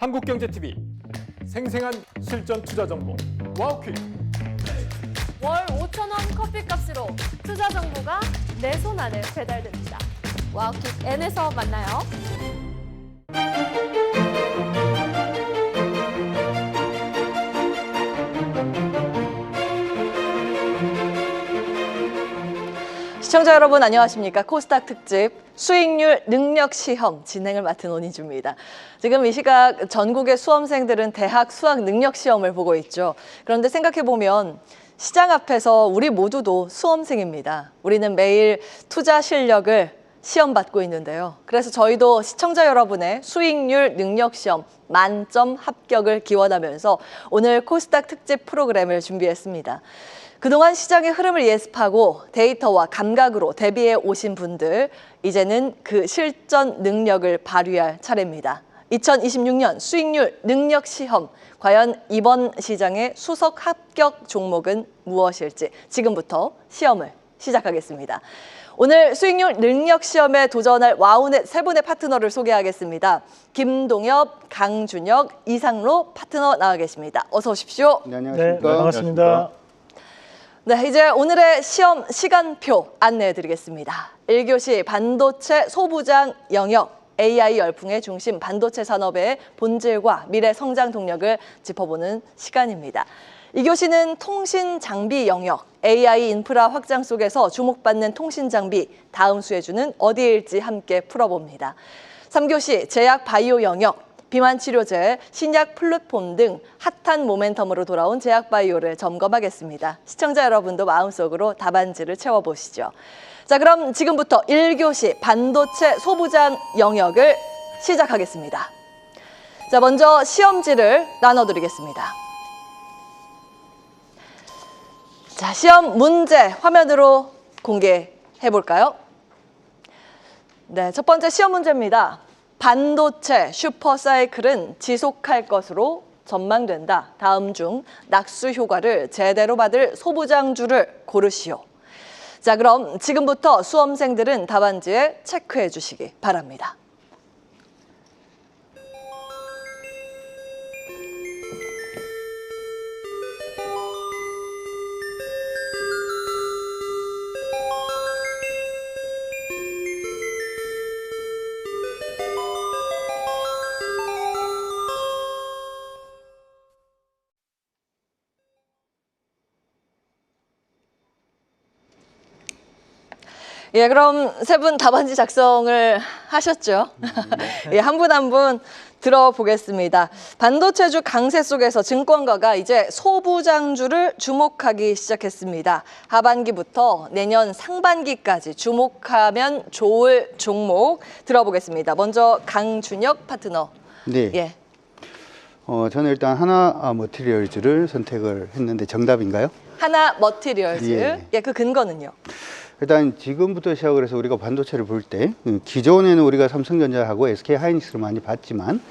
한국경제TV 생생한 실전 투자 정보 와우퀵. 월 5,000원 커피값으로 투자 정보가 내 손 안에 배달됩니다. 와우킥 N에서 만나요. 시청자 여러분 안녕하십니까. 코스닥 특집 수익률 능력 시험 진행을 맡은 온희주입니다. 지금 이 시각 전국의 수험생들은 대학 수학 능력 시험을 보고 있죠. 그런데 생각해보면 시장 앞에서 우리 모두도 수험생입니다. 우리는 매일 투자 실력을 시험받고 있는데요. 그래서 저희도 시청자 여러분의 수익률 능력 시험 만점 합격을 기원하면서 오늘 코스닥 특집 프로그램을 준비했습니다. 그동안 시장의 흐름을 예습하고 데이터와 감각으로 대비해 오신 분들, 이제는 그 실전 능력을 발휘할 차례입니다. 2026년 수익률 능력 시험, 과연 이번 시장의 수석 합격 종목은 무엇일지 지금부터 시험을 시작하겠습니다. 오늘 수익률 능력 시험에 도전할 와우넷 세 분의 파트너를 소개하겠습니다. 김동엽, 강준혁, 이상로 파트너 나와 계십니다. 어서 오십시오. 네, 안녕하십니까. 네, 반갑습니다. 네, 이제 오늘의 시험 시간표 안내해 드리겠습니다. 1교시 반도체 소부장 영역, AI 열풍의 중심 반도체 산업의 본질과 미래 성장 동력을 짚어보는 시간입니다. 2교시는 통신 장비 영역, AI 인프라 확장 속에서 주목받는 통신 장비, 다음 수혜주는 어디일지 함께 풀어봅니다. 3교시 제약 바이오 영역, 비만 치료제, 신약 플랫폼 등 핫한 모멘텀으로 돌아온 제약 바이오를 점검하겠습니다. 시청자 여러분도 마음속으로 답안지를 채워보시죠. 자, 그럼 지금부터 1교시 반도체 소부장 영역을 시작하겠습니다. 자, 먼저 시험지를 나눠드리겠습니다. 자, 시험 문제 화면으로 공개해 볼까요? 네, 첫 번째 시험 문제입니다. 반도체 슈퍼사이클은 지속할 것으로 전망된다. 다음 중 낙수 효과를 제대로 받을 소부장주를 고르시오. 자, 그럼 지금부터 수험생들은 답안지에 체크해 주시기 바랍니다. 예, 그럼 세 분 답안지 작성을 하셨죠? 예, 한 분 한 분 들어보겠습니다. 반도체주 강세 속에서 증권가가 이제 소부장주를 주목하기 시작했습니다. 하반기부터 내년 상반기까지 주목하면 좋을 종목 들어보겠습니다. 먼저 강준혁 파트너. 네. 예. 저는 일단 하나 머티리얼즈를 선택을 했는데 정답인가요? 하나 머티리얼즈. 예. 예, 그 근거는요? 일단 지금부터 시작을 해서 우리가 반도체를 볼 때 기존에는 우리가 삼성전자하고 SK하이닉스를 많이 봤지만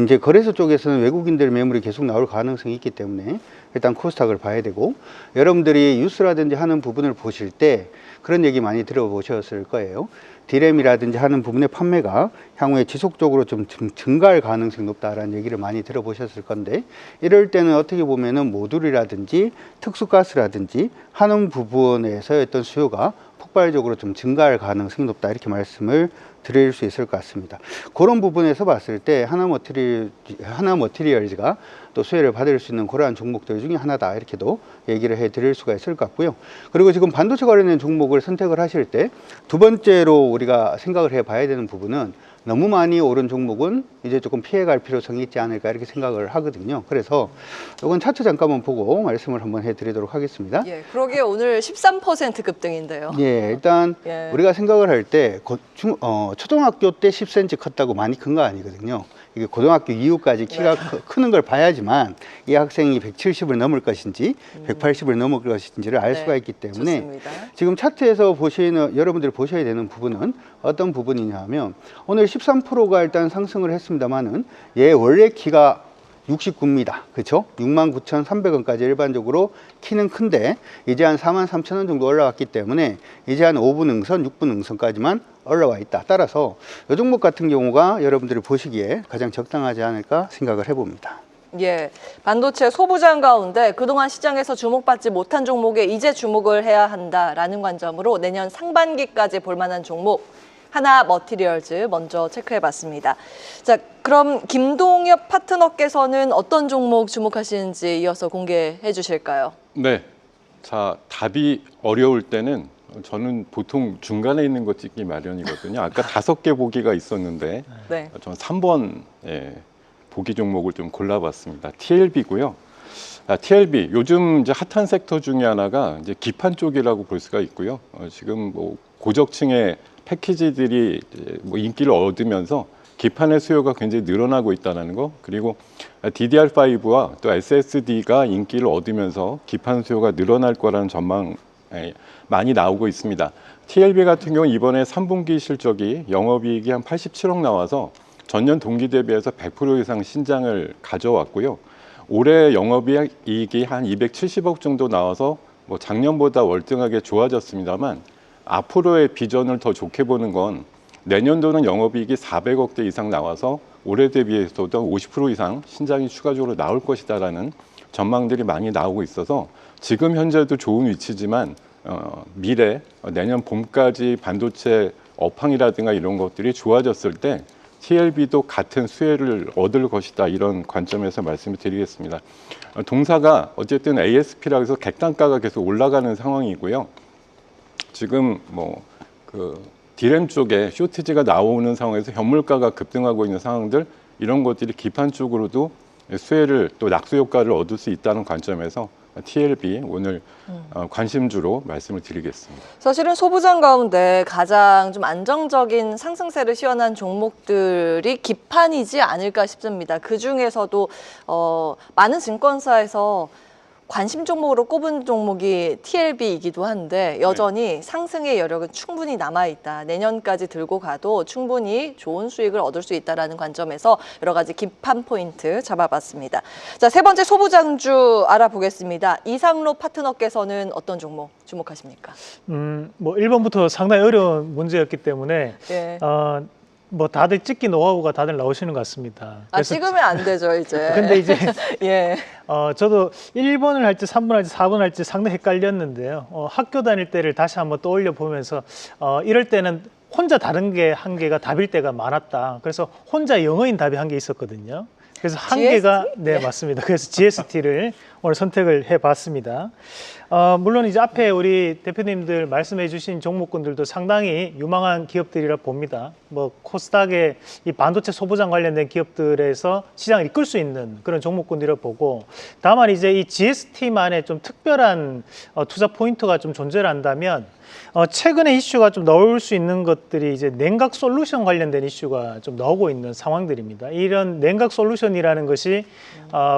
이제 거래소 쪽에서는 외국인들 매물이 계속 나올 가능성이 있기 때문에 일단 코스닥을 봐야 되고, 여러분들이 뉴스라든지 하는 부분을 보실 때 그런 얘기 많이 들어보셨을 거예요. 디램이라든지 하는 부분의 판매가 향후에 지속적으로 좀 증가할 가능성이 높다라는 얘기를 많이 들어보셨을 건데, 이럴 때는 어떻게 보면은 모듈이라든지 특수가스라든지 하는 부분에서 어떤 수요가 폭발적으로 좀 증가할 가능성이 높다, 이렇게 말씀을 드릴 수 있을 것 같습니다. 그런 부분에서 봤을 때 하나 머티리얼즈가 또 수혜를 받을 수 있는 그러한 종목들 중에 하나다, 이렇게도 얘기를 해 드릴 수가 있을 것 같고요. 그리고 지금 반도체 관련된 종목을 선택을 하실 때 두 번째로 우리가 생각을 해 봐야 되는 부분은, 너무 많이 오른 종목은 이제 조금 피해갈 필요성이 있지 않을까, 이렇게 생각을 하거든요. 그래서 이건 차트 잠깐만 보고 말씀을 한번 해드리도록 하겠습니다. 예, 그러게 오늘 13% 급등인데요. 예, 일단 예. 우리가 생각을 할 때 초등학교 때 10cm 컸다고 많이 큰 거 아니거든요. 이게 고등학교 이후까지 키가 크는 걸 봐야지만 이 학생이 170을 넘을 것인지 180을 넘을 것인지를 알 수가 있기 때문에, 좋습니다. 지금 차트에서 여러분들이 보셔야 되는 부분은 어떤 부분이냐 하면, 오늘 13%가 일단 상승을 했습니다만은 얘 원래 키가 69입니다. 그렇죠? 69,300원까지 일반적으로 키는 큰데 이제 한 43,000원 정도 올라왔기 때문에 이제 한 5분 응선, 6분 응선까지만 올라와 있다. 따라서 이 종목 같은 경우가 여러분들이 보시기에 가장 적당하지 않을까 생각을 해봅니다. 예, 반도체 소부장 가운데 그동안 시장에서 주목받지 못한 종목에 이제 주목을 해야 한다라는 관점으로 내년 상반기까지 볼만한 종목 하나 머티리얼즈 먼저 체크해봤습니다. 자, 그럼 김동엽 파트너께서는 어떤 종목 주목하시는지 이어서 공개해 주실까요? 네. 자, 답이 어려울 때는 저는 보통 중간에 있는 거 찍기 마련이거든요. 아까 5개 보기가 있었는데 네. 저는 3번 보기 종목을 좀 골라봤습니다. TLB고요. TLB 요즘 이제 핫한 섹터 중에 하나가 이제 기판 쪽이라고 볼 수가 있고요. 지금 뭐 고적층의 패키지들이 뭐 인기를 얻으면서 기판의 수요가 굉장히 늘어나고 있다는 거, 그리고 DDR5와 또 SSD가 인기를 얻으면서 기판 수요가 늘어날 거라는 전망 많이 나오고 있습니다. TLB 같은 경우 이번에 3분기 실적이 영업이익이 한 87억 나와서 전년 동기 대비해서 100% 이상 신장을 가져왔고요. 올해 영업이익이 한 270억 정도 나와서 뭐 작년보다 월등하게 좋아졌습니다만 앞으로의 비전을 더 좋게 보는 건 내년도는 영업이익이 400억대 이상 나와서 올해 대비해서도 50% 이상 신장이 추가적으로 나올 것이다라는 전망들이 많이 나오고 있어서 지금 현재도 좋은 위치지만 미래 내년 봄까지 반도체 업황이라든가 이런 것들이 좋아졌을 때 TLB도 같은 수혜를 얻을 것이다, 이런 관점에서 말씀을 드리겠습니다. 동사가 어쨌든 ASP라고 해서 객단가가 계속 올라가는 상황이고요. 지금 뭐 그 디램 쪽에 쇼티지가 나오는 상황에서 현물가가 급등하고 있는 상황들, 이런 것들이 기판 쪽으로도 수혜를 또 낙수 효과를 얻을 수 있다는 관점에서 TLB 오늘 관심주로 말씀을 드리겠습니다. 사실은 소부장 가운데 가장 좀 안정적인 상승세를 시원한 종목들이 기판이지 않을까 싶습니다. 그 중에서도 많은 증권사에서 관심 종목으로 꼽은 종목이 TLB이기도 한데 여전히 상승의 여력은 충분히 남아있다. 내년까지 들고 가도 충분히 좋은 수익을 얻을 수 있다는 관점에서 여러 가지 기판 포인트 잡아봤습니다. 자, 세 번째 소부장주 알아보겠습니다. 이상로 파트너께서는 어떤 종목 주목하십니까? 뭐 1번부터 상당히 어려운 문제였기 때문에 예. 뭐 다들 찍기 노하우가 다들 나오시는 것 같습니다. 아, 찍으면 안 되죠, 이제. 근데 이제 예. 저도 1번을 할지 3번 할지 4번 할지 상당히 헷갈렸는데요. 학교 다닐 때를 다시 한번 떠올려 보면서 이럴 때는 혼자 다른 게 한 개가 답일 때가 많았다. 그래서 혼자 영어인 답이 한 개 있었거든요. 그래서 한 GST? 개가 네, 맞습니다. 그래서 GST를 오늘 선택을 해봤습니다. 물론 이제 앞에 우리 대표님들 말씀해주신 종목군들도 상당히 유망한 기업들이라 봅니다. 뭐 코스닥의 이 반도체 소부장 관련된 기업들에서 시장을 이끌 수 있는 그런 종목군들이라 보고, 다만 이제 이 GST만의 좀 특별한 투자 포인트가 좀 존재를 한다면 최근에 이슈가 좀 나올 수 있는 것들이 이제 냉각 솔루션 관련된 이슈가 좀 나오고 있는 상황들입니다. 이런 냉각 솔루션이라는 것이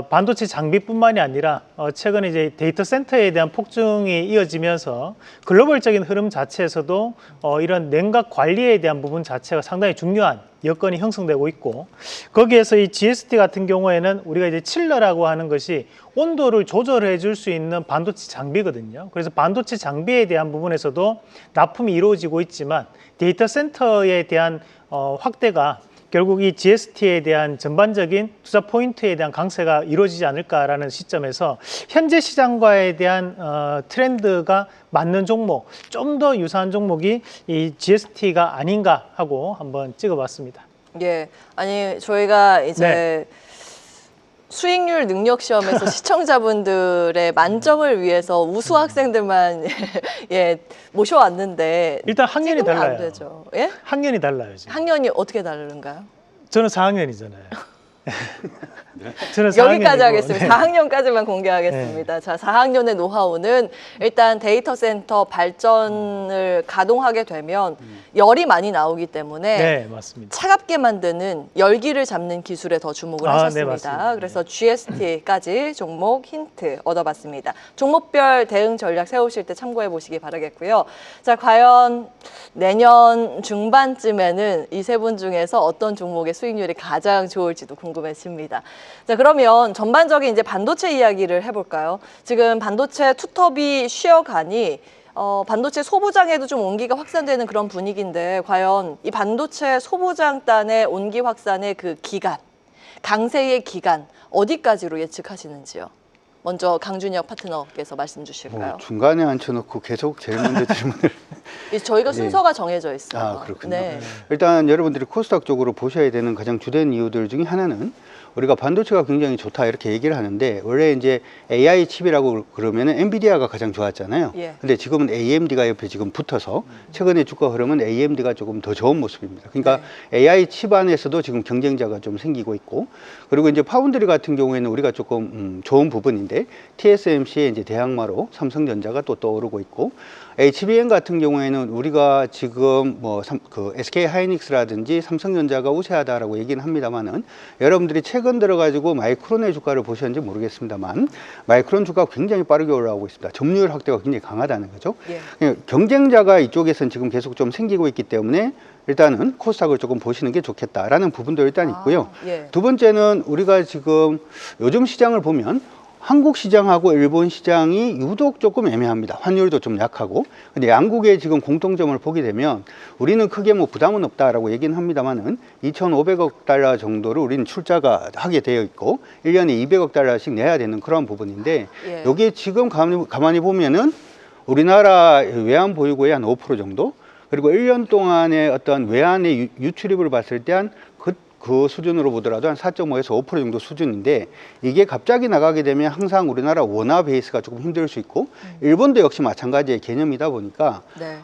반도체 장비뿐만이 아니라 최근에 이제 데이터 센터에 대한 폭증이 이어지면서 글로벌적인 흐름 자체에서도 이런 냉각 관리에 대한 부분 자체가 상당히 중요한 여건이 형성되고 있고, 거기에서 이 GST 같은 경우에는 우리가 이제 칠러라고 하는 것이 온도를 조절해 줄 수 있는 반도체 장비거든요. 그래서 반도체 장비에 대한 부분에서도 납품이 이루어지고 있지만 데이터 센터에 대한 확대가 결국 이 GST에 대한 전반적인 투자 포인트에 대한 강세가 이루어지지 않을까라는 시점에서 현재 시장과에 대한 트렌드가 맞는 종목, 좀 더 유사한 종목이 이 GST가 아닌가 하고 한번 찍어봤습니다. 예, 아니 저희가 이제 수익률 능력 시험에서 시청자분들의 만점을 위해서 우수 학생들만 예 모셔왔는데 일단 학년이 찍으면 안 달라요. 되죠. 예? 학년이 달라요, 지금. 학년이 어떻게 다른가요? 저는 4학년이잖아요. 저는 여기까지 4학년이고, 하겠습니다. 네. 4학년까지만 공개하겠습니다. 자, 4학년의 노하우는 일단 데이터 센터 발전을 가동하게 되면 열이 많이 나오기 때문에 네, 맞습니다. 차갑게 만드는 열기를 잡는 기술에 더 주목을 네, 하셨습니다. 맞습니다. 그래서 GST까지 종목 힌트 얻어봤습니다. 종목별 대응 전략 세우실 때 참고해 보시기 바라겠고요. 자, 과연 내년 중반쯤에는 이 세 분 중에서 어떤 종목의 수익률이 가장 좋을지도 궁금합니다. 궁금해집니다. 자, 그러면 전반적인 이제 반도체 이야기를 해볼까요? 지금 반도체 투톱이 쉬어가니 반도체 소부장에도 좀 온기가 확산되는 그런 분위기인데 과연 이 반도체 소부장단의 온기 확산의 그 기간, 강세의 기간 어디까지로 예측하시는지요? 먼저 강준혁 파트너께서 말씀 주실까요? 중간에 앉혀놓고 계속 제일 먼저 질문을. 저희가 순서가 정해져 있어요. 아, 그렇군요. 네. 일단 여러분들이 코스닥 쪽으로 보셔야 되는 가장 주된 이유들 중에 하나는 우리가 반도체가 굉장히 좋다 이렇게 얘기를 하는데 원래 이제 AI 칩이라고 그러면은 엔비디아가 가장 좋았잖아요. 예. 근데 지금은 AMD가 옆에 지금 붙어서 최근에 주가 흐름은 AMD가 조금 더 좋은 모습입니다. 그러니까 AI 칩 안에서도 지금 경쟁자가 좀 생기고 있고 그리고 이제 파운드리 같은 경우에는 우리가 조금 좋은 부분인데 TSMC의 이제 대항마로 삼성전자가 또 떠오르고 있고 HBM 같은 경우에는 우리가 지금 그 SK 하이닉스라든지 삼성전자가 우세하다라고 얘기는 합니다만은 여러분들이 최근 들어가지고 마이크론의 주가를 보셨는지 모르겠습니다만 마이크론 주가가 굉장히 빠르게 올라오고 있습니다. 점유율 확대가 굉장히 강하다는 거죠. 예. 경쟁자가 이쪽에서는 지금 계속 좀 생기고 있기 때문에 일단은 코스닥을 조금 보시는 게 좋겠다라는 부분도 일단 있고요. 예. 두 번째는 우리가 지금 요즘 시장을 보면 한국 시장하고 일본 시장이 유독 조금 애매합니다. 환율도 좀 약하고. 근데 양국의 지금 공통점을 보게 되면 우리는 크게 뭐 부담은 없다라고 얘기는 합니다만은 2,500억 달러 정도를 우리는 출자가 하게 되어 있고 1년에 200억 달러씩 내야 되는 그런 부분인데 예. 여기에 지금 가만히 보면은 우리나라 외환 보유고의 한 5% 정도 그리고 1년 동안의 어떤 외환의 유출입을 봤을 때 한 그 수준으로 보더라도 한 4.5에서 5% 정도 수준인데 이게 갑자기 나가게 되면 항상 우리나라 원화 베이스가 조금 힘들 수 있고 일본도 역시 마찬가지의 개념이다 보니까 네.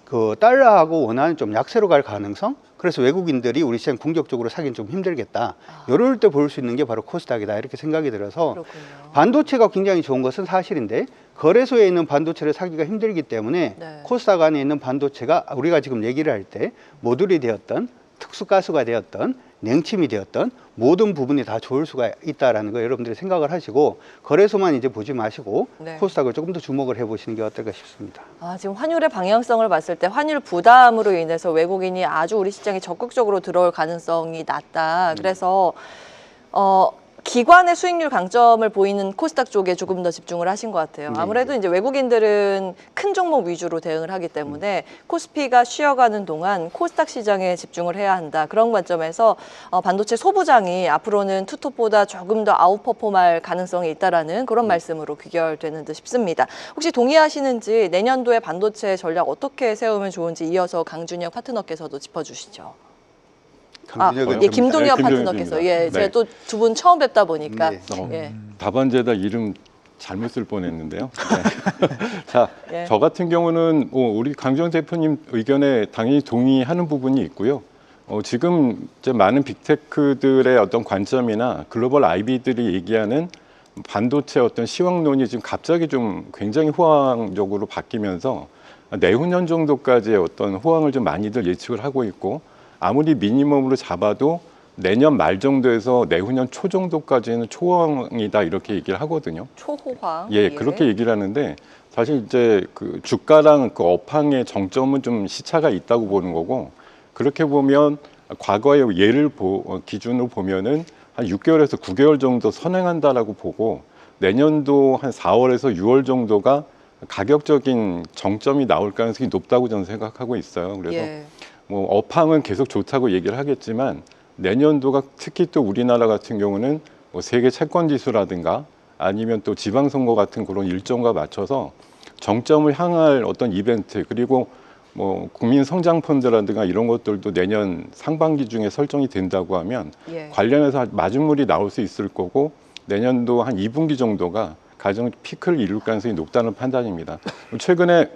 그 달러하고 원화는 좀 약세로 갈 가능성 그래서 외국인들이 우리 시장 공격적으로 사기는 좀 힘들겠다. 이럴 때 볼 수 있는 게 바로 코스닥이다 이렇게 생각이 들어서 그렇군요. 반도체가 굉장히 좋은 것은 사실인데 거래소에 있는 반도체를 사기가 힘들기 때문에 네. 코스닥 안에 있는 반도체가 우리가 지금 얘기를 할 때 모듈이 되었던 특수가스가 되었던 냉침이 되었던 모든 부분이 다 좋을 수가 있다라는 거 여러분들이 생각을 하시고 거래소만 이제 보지 마시고 네. 코스닥을 조금 더 주목을 해보시는 게 어떨까 싶습니다. 지금 환율의 방향성을 봤을 때 환율 부담으로 인해서 외국인이 아주 우리 시장에 적극적으로 들어올 가능성이 낮다. 그래서 기관의 수익률 강점을 보이는 코스닥 쪽에 조금 더 집중을 하신 것 같아요. 아무래도 이제 외국인들은 큰 종목 위주로 대응을 하기 때문에 코스피가 쉬어가는 동안 코스닥 시장에 집중을 해야 한다. 그런 관점에서 반도체 소부장이 앞으로는 투톱보다 조금 더 아웃퍼폼할 가능성이 있다라는 그런 말씀으로 귀결되는 듯 싶습니다. 혹시 동의하시는지 내년도에 반도체 전략 어떻게 세우면 좋은지 이어서 강준혁 파트너께서도 짚어주시죠. 강준혁은 김동엽 네, 파트너께서 김동엽입니다. 제가 또 두 분 처음 뵙다 보니까 네. 예. 답안제다 이름 잘못 쓸 뻔했는데요. 네. 자, 예. 저 같은 경우는 우리 강정 대표님 의견에 당연히 동의하는 부분이 있고요. 지금 이제 많은 빅테크들의 어떤 관점이나 글로벌 IB들이 얘기하는 반도체 어떤 시황론이 지금 갑자기 좀 굉장히 호황적으로 바뀌면서 내후년 정도까지의 어떤 호황을 좀 많이들 예측을 하고 있고 아무리 미니멈으로 잡아도 내년 말 정도에서 내후년 초 정도까지는 초호황이다 이렇게 얘기를 하거든요. 초호황. 예, 그렇게 얘기를 하는데 사실 이제 그 주가랑 그 업황의 정점은 좀 시차가 있다고 보는 거고 그렇게 보면 과거의 예를 기준으로 보면은 한 6개월에서 9개월 정도 선행한다라고 보고 내년도 한 4월에서 6월 정도가 가격적인 정점이 나올 가능성이 높다고 저는 생각하고 있어요. 그래서 예. 뭐 업황은 계속 좋다고 얘기를 하겠지만 내년도가 특히 또 우리나라 같은 경우는 뭐 세계 채권 지수라든가 아니면 또 지방선거 같은 그런 일정과 맞춰서 정점을 향할 어떤 이벤트 그리고 뭐 국민 성장 펀드라든가 이런 것들도 내년 상반기 중에 설정이 된다고 하면 예. 관련해서 마진물이 나올 수 있을 거고 내년도 한 2분기 정도가 가장 피크를 이룰 가능성이 높다는 판단입니다. 최근에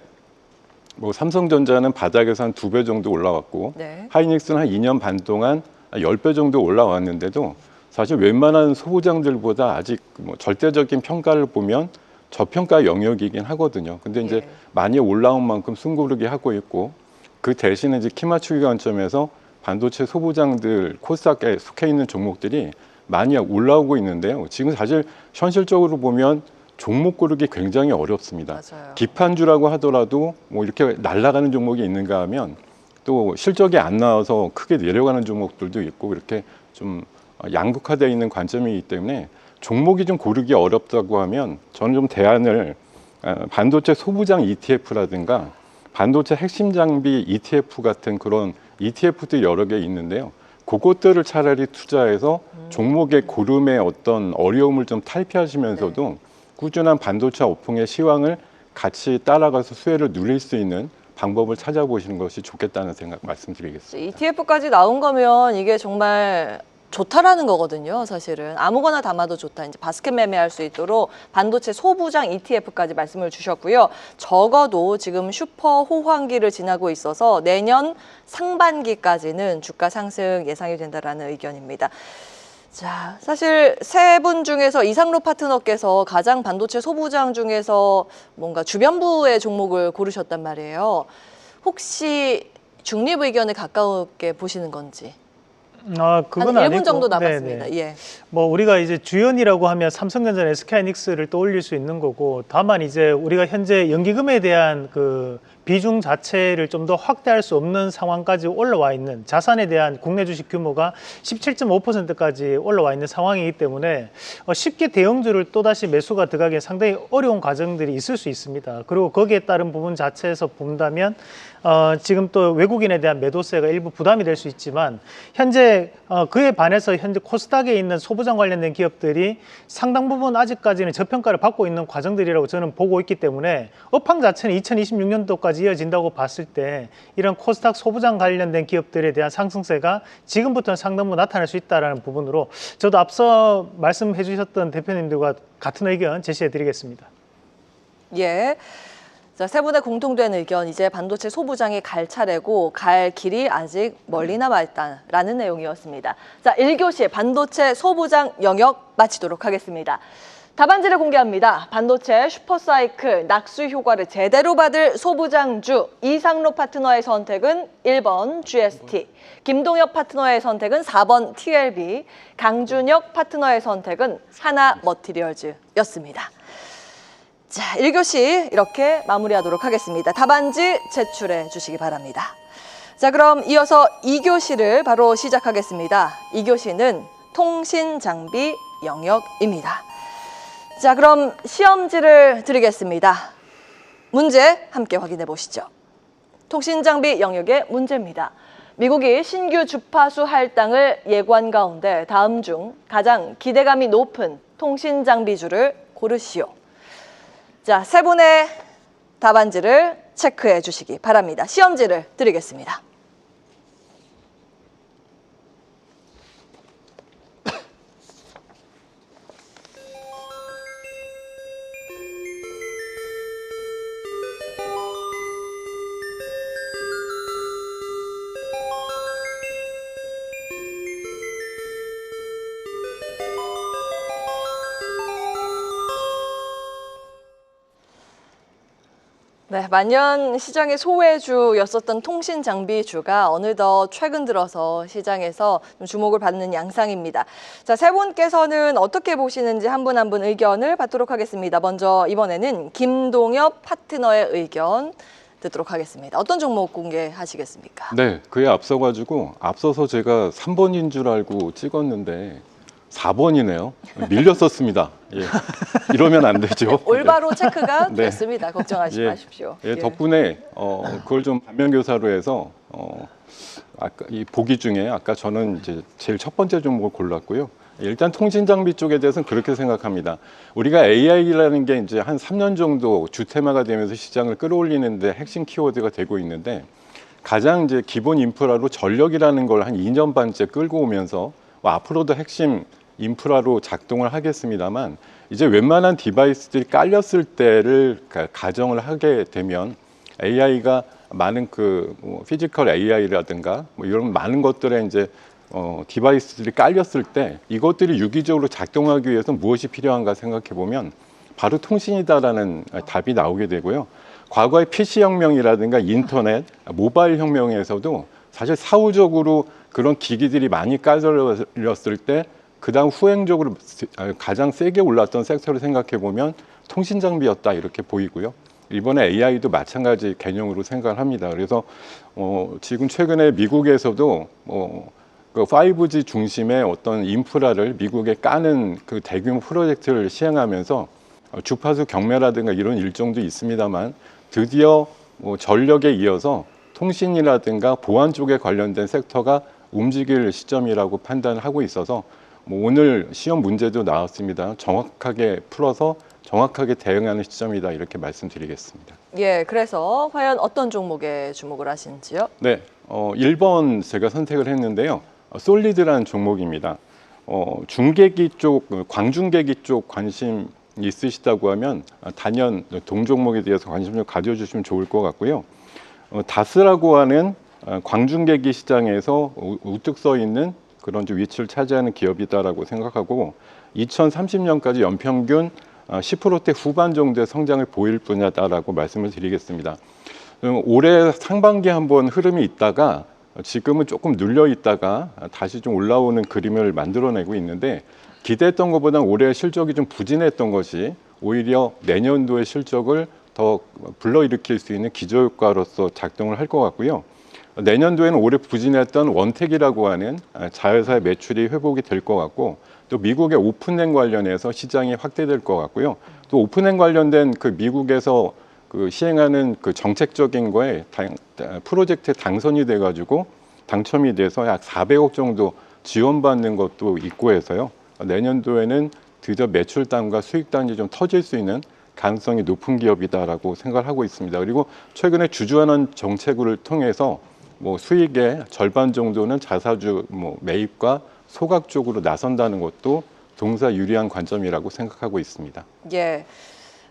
뭐 삼성전자는 바닥에서 한 2배 정도 올라왔고 네. 하이닉스는 한 2년 반 동안 10배 정도 올라왔는데도 사실 웬만한 소부장들보다 아직 뭐 절대적인 평가를 보면 저평가 영역이긴 하거든요. 근데 이제 예. 많이 올라온 만큼 숨고르게 하고 있고 그 대신에 이제 키 맞추기 관점에서 반도체 소부장들 코스닥에 속해 있는 종목들이 많이 올라오고 있는데요. 지금 사실 현실적으로 보면 종목 고르기 굉장히 어렵습니다. 맞아요. 기판주라고 하더라도 뭐 이렇게 날아가는 종목이 있는가 하면 또 실적이 안 나와서 크게 내려가는 종목들도 있고 이렇게 좀 양극화되어 있는 관점이기 때문에 종목이 좀 고르기 어렵다고 하면 저는 좀 대안을 반도체 소부장 ETF라든가 반도체 핵심 장비 ETF 같은 그런 ETF도 여러 개 있는데요. 그것들을 차라리 투자해서 종목의 고름의 어떤 어려움을 좀 탈피하시면서도 꾸준한 반도체 업황의 시황을 같이 따라가서 수혜를 누릴 수 있는 방법을 찾아보시는 것이 좋겠다는 생각 말씀드리겠습니다. ETF까지 나온 거면 이게 정말 좋다라는 거거든요. 사실은 아무거나 담아도 좋다. 이제 바스켓 매매할 수 있도록 반도체 소부장 ETF까지 말씀을 주셨고요. 적어도 지금 슈퍼 호황기를 지나고 있어서 내년 상반기까지는 주가 상승 예상이 된다라는 의견입니다. 자, 사실 세 분 중에서 이상로 파트너께서 가장 반도체 소부장 중에서 뭔가 주변부의 종목을 고르셨단 말이에요. 혹시 중립 의견에 가까우게 보시는 건지? 그건 한 1분 아니고. 정도 남았습니다. 네네. 예. 뭐 우리가 이제 주연이라고 하면 삼성전자, SK하이닉스를 떠올릴 수 있는 거고, 다만 이제 우리가 현재 연기금에 대한 그 비중 자체를 좀 더 확대할 수 없는 상황까지 올라와 있는, 자산에 대한 국내 주식 규모가 17.5%까지 올라와 있는 상황이기 때문에 쉽게 대형주를 또다시 매수가 들어가기 상당히 어려운 과정들이 있을 수 있습니다. 그리고 거기에 따른 부분 자체에서 본다면 지금 또 외국인에 대한 매도세가 일부 부담이 될 수 있지만, 현재 그에 반해서 현재 코스닥에 있는 소부장 관련된 기업들이 상당 부분 아직까지는 저평가를 받고 있는 과정들이라고 저는 보고 있기 때문에 업황 자체는 2026년도까지 이어진다고 봤을 때 이런 코스닥 소부장 관련된 기업들에 대한 상승세가 지금부터는 상당 부분 나타날 수 있다는 부분으로 저도 앞서 말씀해 주셨던 대표님들과 같은 의견 제시해 드리겠습니다. 예. 자, 세 분의 공통된 의견, 이제 반도체 소부장이 갈 차례고 갈 길이 아직 멀리 남아있다라는 내용이었습니다. 자, 1교시 반도체 소부장 영역 마치도록 하겠습니다. 답안지를 공개합니다. 반도체 슈퍼사이클 낙수 효과를 제대로 받을 소부장주, 이상로 파트너의 선택은 1번 GST, 김동엽 파트너의 선택은 4번 TLB, 강준혁 파트너의 선택은 하나머티리얼즈였습니다. 자, 1교시 이렇게 마무리하도록 하겠습니다. 답안지 제출해 주시기 바랍니다. 자, 그럼 이어서 2교시를 바로 시작하겠습니다. 2교시는 통신장비 영역입니다. 자, 그럼 시험지를 드리겠습니다. 문제 함께 확인해 보시죠. 통신장비 영역의 문제입니다. 미국이 신규 주파수 할당을 예고한 가운데 다음 중 가장 기대감이 높은 통신장비주를 고르시오. 자, 세 분의 답안지를 체크해 주시기 바랍니다. 시험지를 드리겠습니다. 네, 만년 시장의 소외주였었던 통신장비주가 어느덧 최근 들어서 시장에서 좀 주목을 받는 양상입니다. 자, 세 분께서는 어떻게 보시는지 한 분 한 분 의견을 받도록 하겠습니다. 먼저 이번에는 김동엽 파트너의 의견 듣도록 하겠습니다. 어떤 종목 공개하시겠습니까? 네, 그에 앞서서 제가 3번인 줄 알고 찍었는데 4번이네요. 밀렸었습니다. 예. 이러면 안 되죠. 올바로 체크가 네. 됐습니다. 걱정하지 예. 마십시오. 예, 덕분에 그걸 좀 반면교사로 해서 아까 이 보기 중에 아까 저는 이제 제일 첫 번째 종목을 골랐고요. 일단 통신장비 쪽에 대해서는 그렇게 생각합니다. 우리가 AI라는 게 이제 한 3년 정도 주테마가 되면서 시장을 끌어올리는데 핵심 키워드가 되고 있는데, 가장 이제 기본 인프라로 전력이라는 걸 한 2년 반째 끌고 오면서 앞으로도 핵심 인프라로 작동을 하겠습니다만, 이제 웬만한 디바이스들이 깔렸을 때를 가정을 하게 되면 AI가 많은 피지컬 AI라든가 이런 많은 것들에 이제 디바이스들이 깔렸을 때 이것들이 유기적으로 작동하기 위해서 무엇이 필요한가 생각해 보면 바로 통신이다라는 답이 나오게 되고요. 과거의 PC 혁명이라든가 인터넷, 모바일 혁명에서도 사실 사후적으로 그런 기기들이 많이 깔렸을 때 그다음 후행적으로 가장 세게 올랐던 섹터를 생각해 보면 통신 장비였다 이렇게 보이고요. 이번에 AI도 마찬가지 개념으로 생각을 합니다. 그래서 지금 최근에 미국에서도 그 5G 중심의 어떤 인프라를 미국에 까는 그 대규모 프로젝트를 시행하면서 주파수 경매라든가 이런 일정도 있습니다만 드디어 뭐 전력에 이어서 통신이라든가 보안 쪽에 관련된 섹터가 움직일 시점이라고 판단을 하고 있어서 뭐 오늘 시험 문제도 나왔습니다. 정확하게 풀어서 정확하게 대응하는 시점이다 이렇게 말씀드리겠습니다. 예, 그래서 과연 어떤 종목에 주목을 하시는지요? 네, 1번 제가 선택을 했는데요. 솔리드라는 종목입니다. 중계기 쪽, 광중계기 쪽 관심 있으시다고 하면 단연 동종목에 대해서 관심 좀 가져주시면 좋을 것 같고요. 다스라고 하는 광중계기 시장에서 우뚝 서 있는 그런 좀 위치를 차지하는 기업이다라고 생각하고 2030년까지 연평균 10%대 후반 정도의 성장을 보일 분야다라고 말씀을 드리겠습니다. 올해 상반기 한번 흐름이 있다가 지금은 조금 눌려 있다가 다시 좀 올라오는 그림을 만들어내고 있는데 기대했던 것보다 올해 실적이 좀 부진했던 것이 오히려 내년도의 실적을 더 불러일으킬 수 있는 기저효과로서 작동을 할 것 같고요. 내년도에는 올해 부진했던 원택이라고 하는 자회사의 매출이 회복이 될 것 같고 또 미국의 오픈행 관련해서 시장이 확대될 것 같고요. 또 오픈행 관련된 그 미국에서 그 시행하는 그 정책적인 거에 프로젝트에 당선이 돼가지고 당첨이 돼서 약 400억 정도 지원받는 것도 있고 해서요. 내년도에는 드디어 매출단과 수익단이 좀 터질 수 있는 가능성이 높은 기업이다라고 생각을 하고 있습니다. 그리고 최근에 주주환원 정책을 통해서 뭐 수익의 절반 정도는 자사주 뭐 매입과 소각 쪽으로 나선다는 것도 동사 유리한 관점이라고 생각하고 있습니다. 예.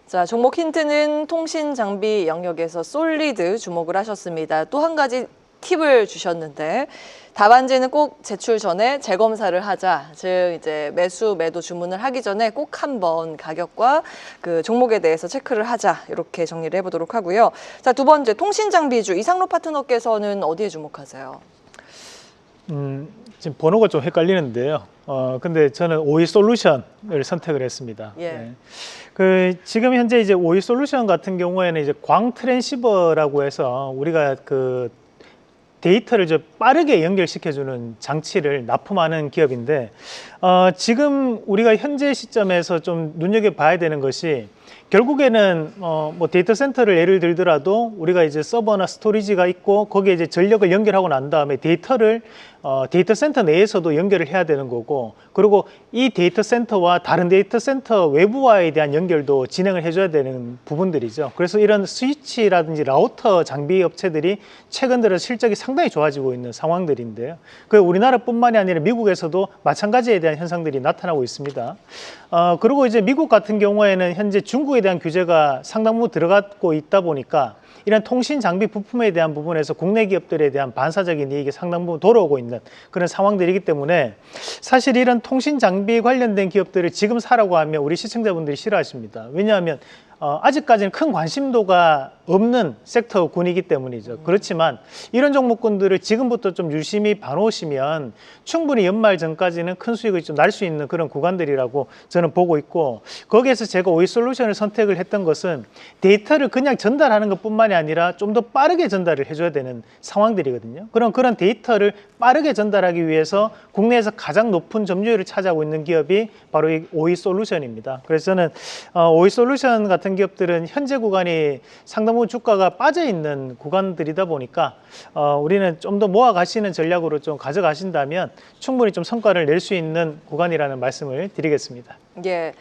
자, 종목 힌트는 통신 장비 영역에서 솔리드 주목을 하셨습니다. 또 한 가지 팁을 주셨는데 답안지는 꼭 제출 전에 재검사를 하자. 즉 이제 매수 매도 주문을 하기 전에 꼭 한번 가격과 그 종목에 대해서 체크를 하자. 이렇게 정리를 해보도록 하고요. 자, 두 번째 통신 장비주 이상로 파트너께서는 어디에 주목하세요? 지금 번호가 좀 헷갈리는데요. 근데 저는 오이 솔루션을 선택을 했습니다. 예. 네. 그 지금 현재 이제 오이 솔루션 같은 경우에는 이제 광 트랜시버라고 해서 우리가 그 데이터를 좀 빠르게 연결시켜주는 장치를 납품하는 기업인데 지금 우리가 현재 시점에서 좀 눈여겨봐야 되는 것이 결국에는 뭐 데이터 센터를 예를 들더라도 우리가 이제 서버나 스토리지가 있고 거기에 이제 전력을 연결하고 난 다음에 데이터를 데이터 센터 내에서도 연결을 해야 되는 거고 그리고 이 데이터 센터와 다른 데이터 센터 외부와에 대한 연결도 진행을 해줘야 되는 부분들이죠. 그래서 이런 스위치라든지 라우터 장비 업체들이 최근 들어 실적이 상당히 좋아지고 있는 상황들인데요. 그 우리나라뿐만이 아니라 미국에서도 마찬가지에 대한 현상들이 나타나고 있습니다. 그리고 이제 미국 같은 경우에는 현재 중국에 대한 규제가 상당 부분 들어가고 있다 보니까 이런 통신 장비 부품에 대한 부분에서 국내 기업들에 대한 반사적인 이익이 상당 부분 돌아오고 있는 그런 상황들이기 때문에 사실 이런 통신 장비 관련된 기업들을 지금 사라고 하면 우리 시청자분들이 싫어하십니다. 왜냐하면 아직까지는 큰 관심도가 없는 섹터군이기 때문이죠. 그렇지만 이런 종목군들을 지금부터 좀 유심히 봐놓으시면 충분히 연말 전까지는 큰 수익을 좀 날 수 있는 그런 구간들이라고 저는 보고 있고 거기에서 제가 오이 솔루션을 선택을 했던 것은 데이터를 그냥 전달하는 것뿐만이 아니라 좀 더 빠르게 전달을 해줘야 되는 상황들이거든요. 그런 데이터를 빠르게 전달하기 위해서 국내에서 가장 높은 점유율을 차지하고 있는 기업이 바로 이 오이 솔루션입니다. 그래서 저는 오이 솔루션 같은 기업들은 현재 구간이 상당 부분 주가가 빠져 있는 구간들이다 보니까 우리는 좀 더 모아 가시는 전략으로 좀 가져가신다면 충분히 좀 성과를 낼 수 있는 구간이라는 말씀을 드리겠습니다. 예.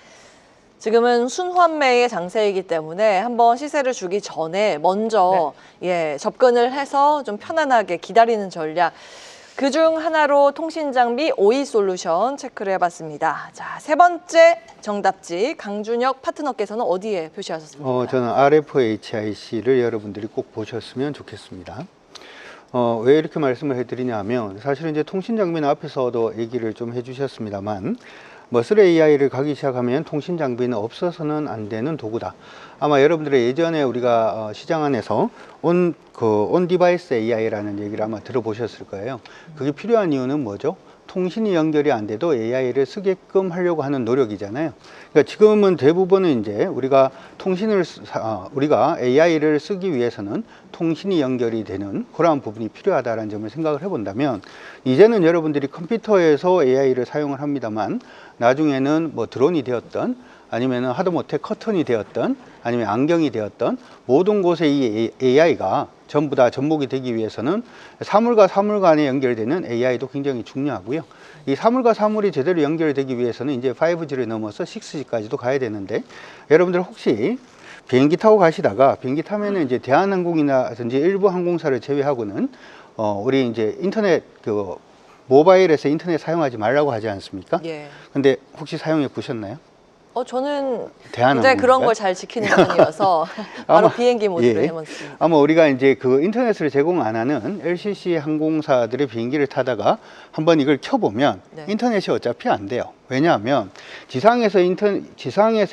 지금은 순환매의 장세이기 때문에 한번 시세를 주기 전에 먼저 예, 접근을 해서 좀 편안하게 기다리는 전략. 그중 하나로 통신장비 오이 솔루션 체크를 해봤습니다. 자, 세 번째 정답지 강준혁 파트너께서는 어디에 표시하셨습니까? 저는 RFHIC를 여러분들이 꼭 보셨으면 좋겠습니다. 왜 이렇게 말씀을 해드리냐면 사실은 이제 통신장비는 앞에서도 얘기를 좀 해주셨습니다만 머슬 AI를 가기 시작하면 통신 장비는 없어서는 안 되는 도구다. 아마 여러분들의 예전에 우리가 시장 안에서 온 디바이스 AI라는 얘기를 아마 들어보셨을 거예요. 그게 필요한 이유는 뭐죠? 통신이 연결이 안 돼도 AI를 쓰게끔 하려고 하는 노력이잖아요. 그러니까 지금은 대부분은 이제 우리가 우리가 AI를 쓰기 위해서는 통신이 연결이 되는 그러한 부분이 필요하다는 점을 생각을 해본다면, 이제는 여러분들이 컴퓨터에서 AI를 사용을 합니다만 나중에는 뭐 드론이 되었던, 아니면 하다못해 커튼이 되었던, 아니면 안경이 되었던 모든 곳에 이 AI가 전부 다 접목이 되기 위해서는 사물과 사물 간에 연결되는 AI도 굉장히 중요하고요. 이 사물과 사물이 제대로 연결되기 위해서는 이제 5G를 넘어서 6G까지도 가야 되는데, 여러분들 혹시 비행기 타고 가시다가 비행기 타면은 이제 대한항공이나든지 일부 항공사를 제외하고는 우리 이제 인터넷 모바일에서 인터넷 사용하지 말라고 하지 않습니까? 예. 근데 혹시 사용해 보셨나요? 저는 대한항공인가요? 굉장히 그런 걸 잘 지키는 편이어서 바로 비행기 모드를 해봤습니다. 아마 우리가 이제 그 인터넷을 제공 안 하는 LCC 항공사들의 비행기를 타다가 한번 이걸 켜보면 네. 인터넷이 어차피 안 돼요. 왜냐하면 지상에서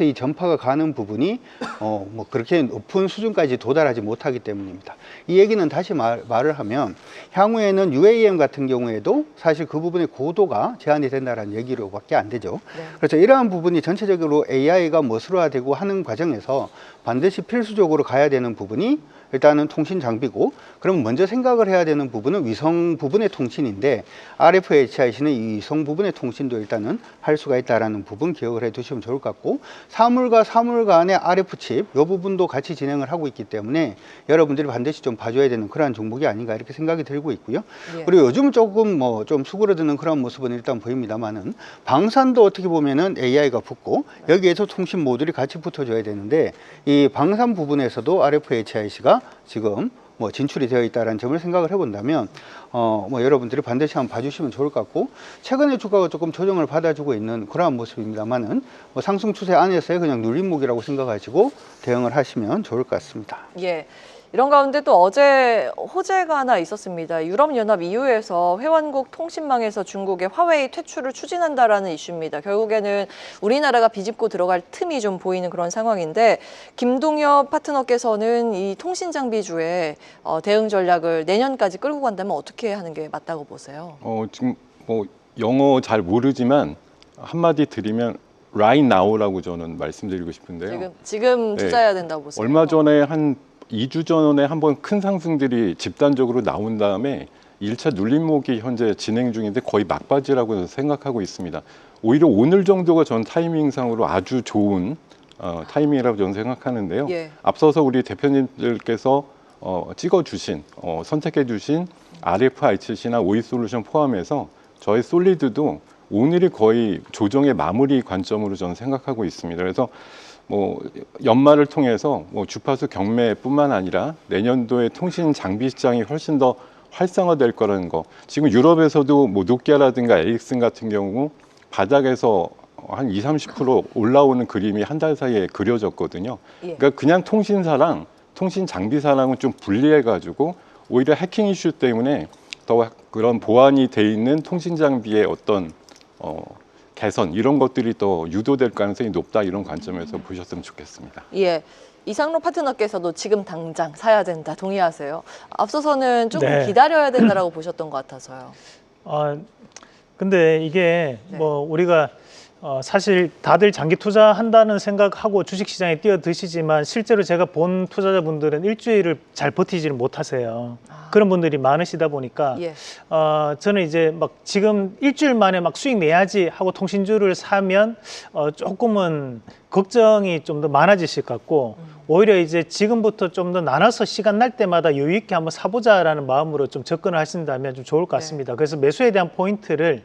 이 전파가 가는 부분이 뭐 그렇게 높은 수준까지 도달하지 못하기 때문입니다. 이 얘기는 다시 말을 하면 향후에는 UAM 같은 경우에도 사실 그 부분의 고도가 제한이 된다는 얘기로밖에 안 되죠. 네. 그래서 이러한 부분이 전체적으로 AI가 머슬화되고 하는 과정에서 반드시 필수적으로 가야 되는 부분이 일단은 통신 장비고, 그럼 먼저 생각을 해야 되는 부분은 위성 부분의 통신인데, RFHIC는 이 위성 부분의 통신도 일단은 할 수가 있다는 부분 기억을 해 두시면 좋을 것 같고, 사물과 사물 간의 RF칩 이 부분도 같이 진행을 하고 있기 때문에 여러분들이 반드시 좀 봐줘야 되는 그러한 종목이 아닌가 이렇게 생각이 들고 있고요. 예. 그리고 요즘 조금 뭐 좀 수그러드는 그런 모습은 일단 보입니다만은, 방산도 어떻게 보면은 AI가 붙고 여기에서 통신 모듈이 같이 붙어줘야 되는데, 이 방산 부분에서도 RFHIC가 지금 뭐 진출이 되어 있다는 점을 생각을 해본다면 뭐 여러분들이 반드시 한번 봐주시면 좋을 것 같고, 최근에 주가가 조금 조정을 받아주고 있는 그러한 모습입니다만은 뭐 상승 추세 안에서의 그냥 눌림목이라고 생각하시고 대응을 하시면 좋을 것 같습니다. 예. 이런 가운데 또 어제 호재가 하나 있었습니다. 유럽연합 EU에서 회원국 통신망에서 중국의 화웨이 퇴출을 추진한다라는 이슈입니다. 결국에는 우리나라가 비집고 들어갈 틈이 좀 보이는 그런 상황인데, 김동엽 파트너께서는 이 통신 장비주의 대응 전략을 내년까지 끌고 간다면 어떻게 하는 게 맞다고 보세요? 지금 뭐 영어 잘 모르지만 한마디 드리면 right now라고 저는 말씀드리고 싶은데요. 지금 투자해야 된다고 보세요? 얼마 전에 한 2주 전에 한번 큰 상승들이 집단적으로 나온 다음에 1차 눌림목이 현재 진행 중인데 거의 막바지라고 생각하고 있습니다. 오히려 오늘 정도가 전 타이밍상으로 아주 좋은 타이밍이라고 저는 생각하는데요. 예. 앞서서 우리 대표님들께서 찍어주신, 선택해주신 RFIC나 OE솔루션 포함해서 저희 솔리드도 오늘이 거의 조정의 마무리 관점으로 저는 생각하고 있습니다. 그래서 뭐 연말을 통해서 뭐 주파수 경매뿐만 아니라 내년도에 통신 장비 시장이 훨씬 더 활성화될 거라는 거. 지금 유럽에서도 뭐 노키아라든가 에릭슨 같은 경우 바닥에서 한 20-30% 올라오는 그림이 한 달 사이에 그려졌거든요. 예. 그러니까 그냥 통신사랑 통신 장비사랑은 좀 분리해 가지고 오히려 해킹 이슈 때문에 더 그런 보안이 돼 있는 통신 장비의 어떤 개선 이런 것들이 더 유도될 가능성이 높다, 이런 관점에서 보셨으면 좋겠습니다. 예. 이상로 파트너께서도 지금 당장 사야 된다 동의하세요? 앞서서는 조금 네. 기다려야 된다라고 보셨던 것 같아서요. 근데 이게 네. 뭐 우리가 사실 다들 장기 투자한다는 생각하고 주식시장에 뛰어드시지만 실제로 제가 본 투자자분들은 일주일을 잘 버티지를 못하세요. 그런 분들이 많으시다 보니까 예. 저는 이제 막 지금 일주일 만에 막 수익 내야지 하고 통신주를 사면 조금은 걱정이 좀 더 많아지실 것 같고, 오히려 이제 지금부터 좀 더 나눠서 시간 날 때마다 여유 있게 한번 사보자라는 마음으로 좀 접근을 하신다면 좀 좋을 것 같습니다. 그래서 매수에 대한 포인트를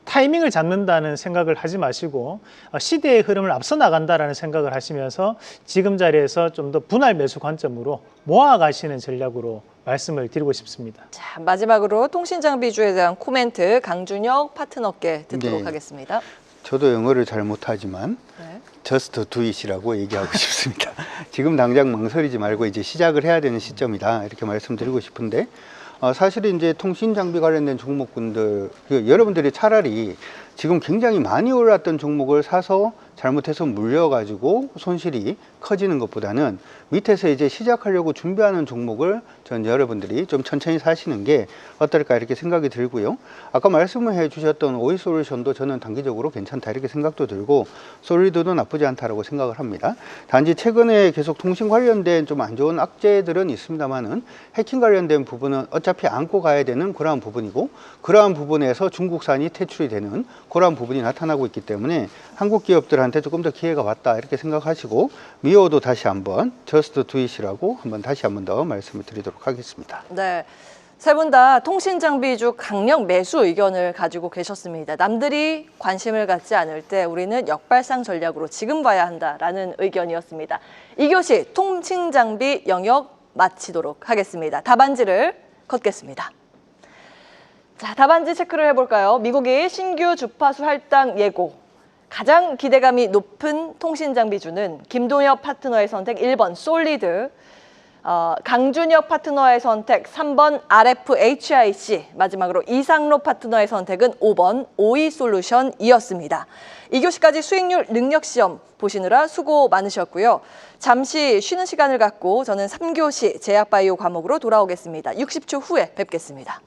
타이밍을 잡는다는 생각을 하지 마시고 시대의 흐름을 앞서 나간다라는 생각을 하시면서 지금 자리에서 좀 더 분할 매수 관점으로 모아가시는 전략으로 말씀을 드리고 싶습니다. 자, 마지막으로 통신 장비주에 대한 코멘트 강준혁 파트너께 듣도록 네. 하겠습니다. 저도 영어를 잘 못하지만 네. just do it이라고 얘기하고 싶습니다. 지금 당장 망설이지 말고 이제 시작을 해야 되는 시점이다, 이렇게 말씀드리고 싶은데, 사실은 이제 통신 장비 관련된 종목군들, 여러분들이 차라리 지금 굉장히 많이 올랐던 종목을 사서 잘못해서 물려가지고 손실이 커지는 것보다는 밑에서 이제 시작하려고 준비하는 종목을 전 여러분들이 좀 천천히 사시는 게 어떨까 이렇게 생각이 들고요. 아까 말씀을 해주셨던 오이솔루션도 저는 단기적으로 괜찮다 이렇게 생각도 들고 솔리드도 나쁘지 않다라고 생각을 합니다. 단지 최근에 계속 통신 관련된 좀 안 좋은 악재들은 있습니다만은 해킹 관련된 부분은 어차피 안고 가야 되는 그러한 부분이고 그러한 부분에서 중국산이 퇴출이 되는 그러한 부분이 나타나고 있기 때문에 한국 기업들한테 조금 더 기회가 왔다 이렇게 생각하시고 미오도 다시 한번 저스트 두잇이라고 한번 다시 한번 더 말씀을 드리도록 하겠습니다. 네. 세 분 다 통신장비주 강력 매수 의견을 가지고 계셨습니다. 남들이 관심을 갖지 않을 때 우리는 역발상 전략으로 지금 봐야 한다라는 의견이었습니다. 2교시 통신장비 영역 마치도록 하겠습니다. 답안지를 걷겠습니다. 자, 답안지 체크를 해볼까요? 미국이 신규 주파수 할당 예고. 가장 기대감이 높은 통신장비주는 김동엽 파트너의 선택 1번 솔리드, 강준혁 파트너의 선택 3번 RFHIC, 마지막으로 이상로 파트너의 선택은 5번 오이솔루션이었습니다. 2교시까지 수익률 능력시험 보시느라 수고 많으셨고요. 잠시 쉬는 시간을 갖고 저는 3교시 제약바이오 과목으로 돌아오겠습니다. 60초 후에 뵙겠습니다.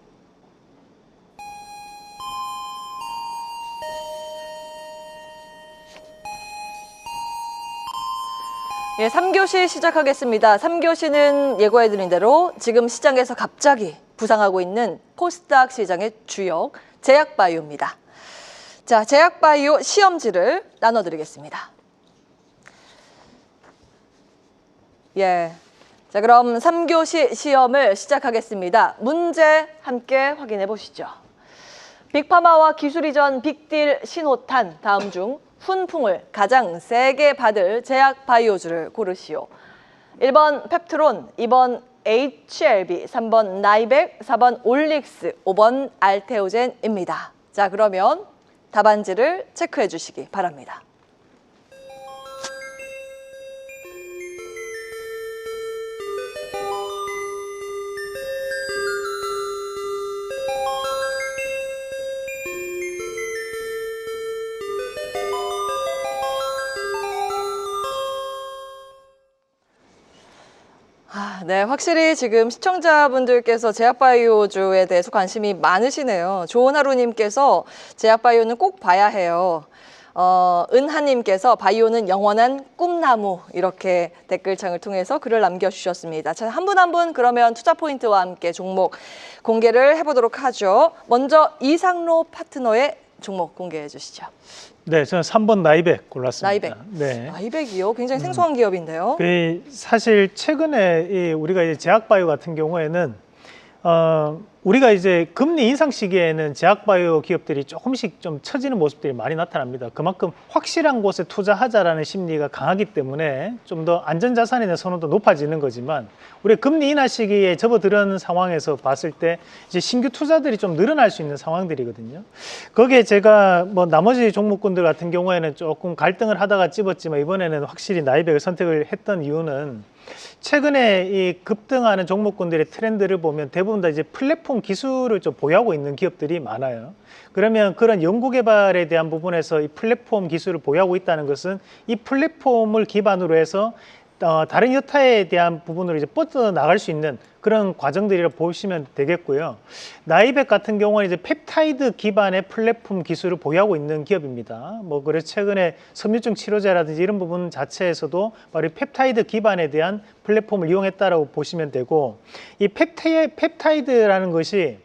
예, 3교시 시작하겠습니다. 3교시는 예고해드린 대로 지금 시장에서 갑자기 부상하고 있는 코스닥 시장의 주역 제약바이오입니다. 자, 제약바이오 시험지를 나눠드리겠습니다. 예, 자 그럼 3교시 시험을 시작하겠습니다. 문제 함께 확인해 보시죠. 빅파마와 기술 이전 빅딜 신호탄 다음 중 훈풍을 가장 세게 받을 제약 바이오주를 고르시오. 1번 펩트론, 2번 HLB, 3번 나이백, 4번 올릭스, 5번 알테오젠입니다. 자, 그러면 답안지를 체크해 주시기 바랍니다. 네, 확실히 지금 시청자분들께서 제약바이오주에 대해서 관심이 많으시네요. 조은하루님께서 제약바이오는 꼭 봐야 해요. 은하님께서 바이오는 영원한 꿈나무 이렇게 댓글창을 통해서 글을 남겨주셨습니다. 자, 한 분 한 분 그러면 투자 포인트와 함께 종목 공개를 해보도록 하죠. 먼저 이상로 파트너의 종목 공개해 주시죠. 네, 저는 3번 나이백 골랐습니다. 나이백. 네. 나이백이요? 굉장히 생소한 기업인데요. 사실 최근에 우리가 이제 제약바이오 같은 경우에는 우리가 이제 금리 인상 시기에는 제약바이오 기업들이 조금씩 좀 처지는 모습들이 많이 나타납니다. 그만큼 확실한 곳에 투자하자라는 심리가 강하기 때문에 좀 더 안전자산에 대한 선호도 높아지는 거지만 우리 금리 인하 시기에 접어들은 상황에서 봤을 때 이제 신규 투자들이 좀 늘어날 수 있는 상황들이거든요. 거기에 제가 뭐 나머지 종목군들 같은 경우에는 조금 갈등을 하다가 집었지만 이번에는 확실히 나이백을 선택을 했던 이유는 최근에 이 급등하는 종목군들의 트렌드를 보면 대부분 다 이제 플랫폼 기술을 좀 보유하고 있는 기업들이 많아요. 그러면 그런 연구개발에 대한 부분에서 이 플랫폼 기술을 보유하고 있다는 것은 이 플랫폼을 기반으로 해서 다른 여타에 대한 부분으로 이제 뻗어 나갈 수 있는 그런 과정들이라고 보시면 되겠고요. 나이백 같은 경우는 이제 펩타이드 기반의 플랫폼 기술을 보유하고 있는 기업입니다. 뭐 그래서 최근에 섬유증 치료제라든지 이런 부분 자체에서도 바로 펩타이드 기반에 대한 플랫폼을 이용했다라고 보시면 되고, 이 펩타이드라는 것이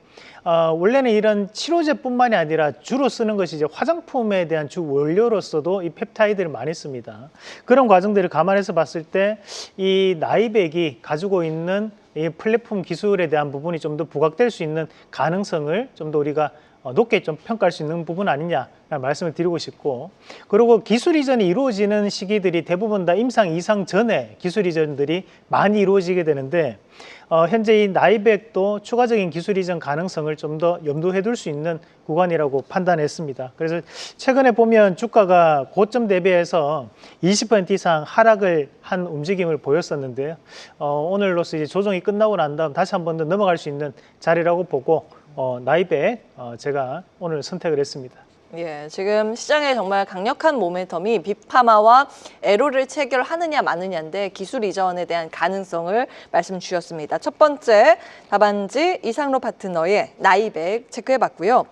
원래는 이런 치료제뿐만이 아니라 주로 쓰는 것이 이제 화장품에 대한 주 원료로서도 이 펩타이드를 많이 씁니다. 그런 과정들을 감안해서 봤을 때 이 나이백이 가지고 있는 이 플랫폼 기술에 대한 부분이 좀 더 부각될 수 있는 가능성을 좀 더 우리가 높게 좀 평가할 수 있는 부분 아니냐라는 말씀을 드리고 싶고, 그리고 기술 이전이 이루어지는 시기들이 대부분 다 임상 이상 전에 기술 이전들이 많이 이루어지게 되는데 현재 이 나이백도 추가적인 기술 이전 가능성을 좀 더 염두해 둘 수 있는 구간이라고 판단했습니다. 그래서 최근에 보면 주가가 고점 대비해서 20% 이상 하락을 한 움직임을 보였었는데요. 오늘로서 이제 조정이 끝나고 난 다음 다시 한 번 더 넘어갈 수 있는 자리라고 보고 나이백 제가 오늘 선택을 했습니다. 예, 지금 시장에 정말 강력한 모멘텀이 빅파마와 에로를 체결하느냐 마느냐인데 기술 이전에 대한 가능성을 말씀 주셨습니다. 첫 번째 답안지 이상로 파트너의 나이백 체크해봤고요.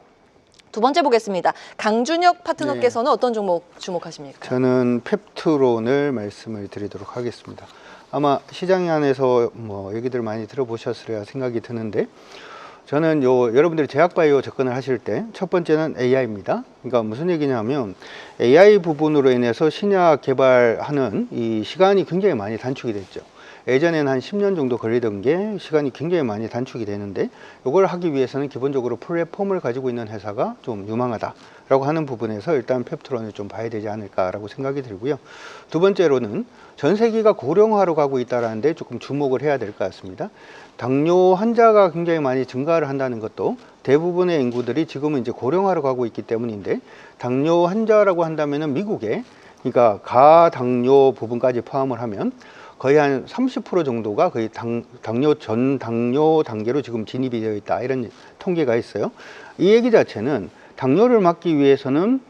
두 번째 보겠습니다. 강준혁 파트너께서는 어떤 종목 주목하십니까? 저는 펩트론을 말씀을 드리도록 하겠습니다. 아마 시장 안에서 뭐 얘기들 많이 들어보셨으리라 생각이 드는데 저는 여러분들이 제약바이오 접근을 하실 때 첫 번째는 AI입니다. 그러니까 무슨 얘기냐면 AI 부분으로 인해서 신약 개발하는 이 시간이 굉장히 많이 단축이 됐죠. 예전에는 한 10년 정도 걸리던 게 시간이 굉장히 많이 단축이 되는데 이걸 하기 위해서는 기본적으로 플랫폼을 가지고 있는 회사가 좀 유망하다라고 하는 부분에서 일단 펩트론을 좀 봐야 되지 않을까라고 생각이 들고요. 두 번째로는 전 세계가 고령화로 가고 있다는 데 조금 주목을 해야 될 것 같습니다. 당뇨 환자가 굉장히 많이 증가를 한다는 것도 대부분의 인구들이 지금은 이제 고령화로 가고 있기 때문인데 당뇨 환자라고 한다면은 미국에 그러니까 가당뇨 부분까지 포함을 하면 거의 한 30% 정도가 거의 전 당뇨 단계로 지금 진입이 되어 있다 이런 통계가 있어요. 이 얘기 자체는 당뇨를 막기 위해서는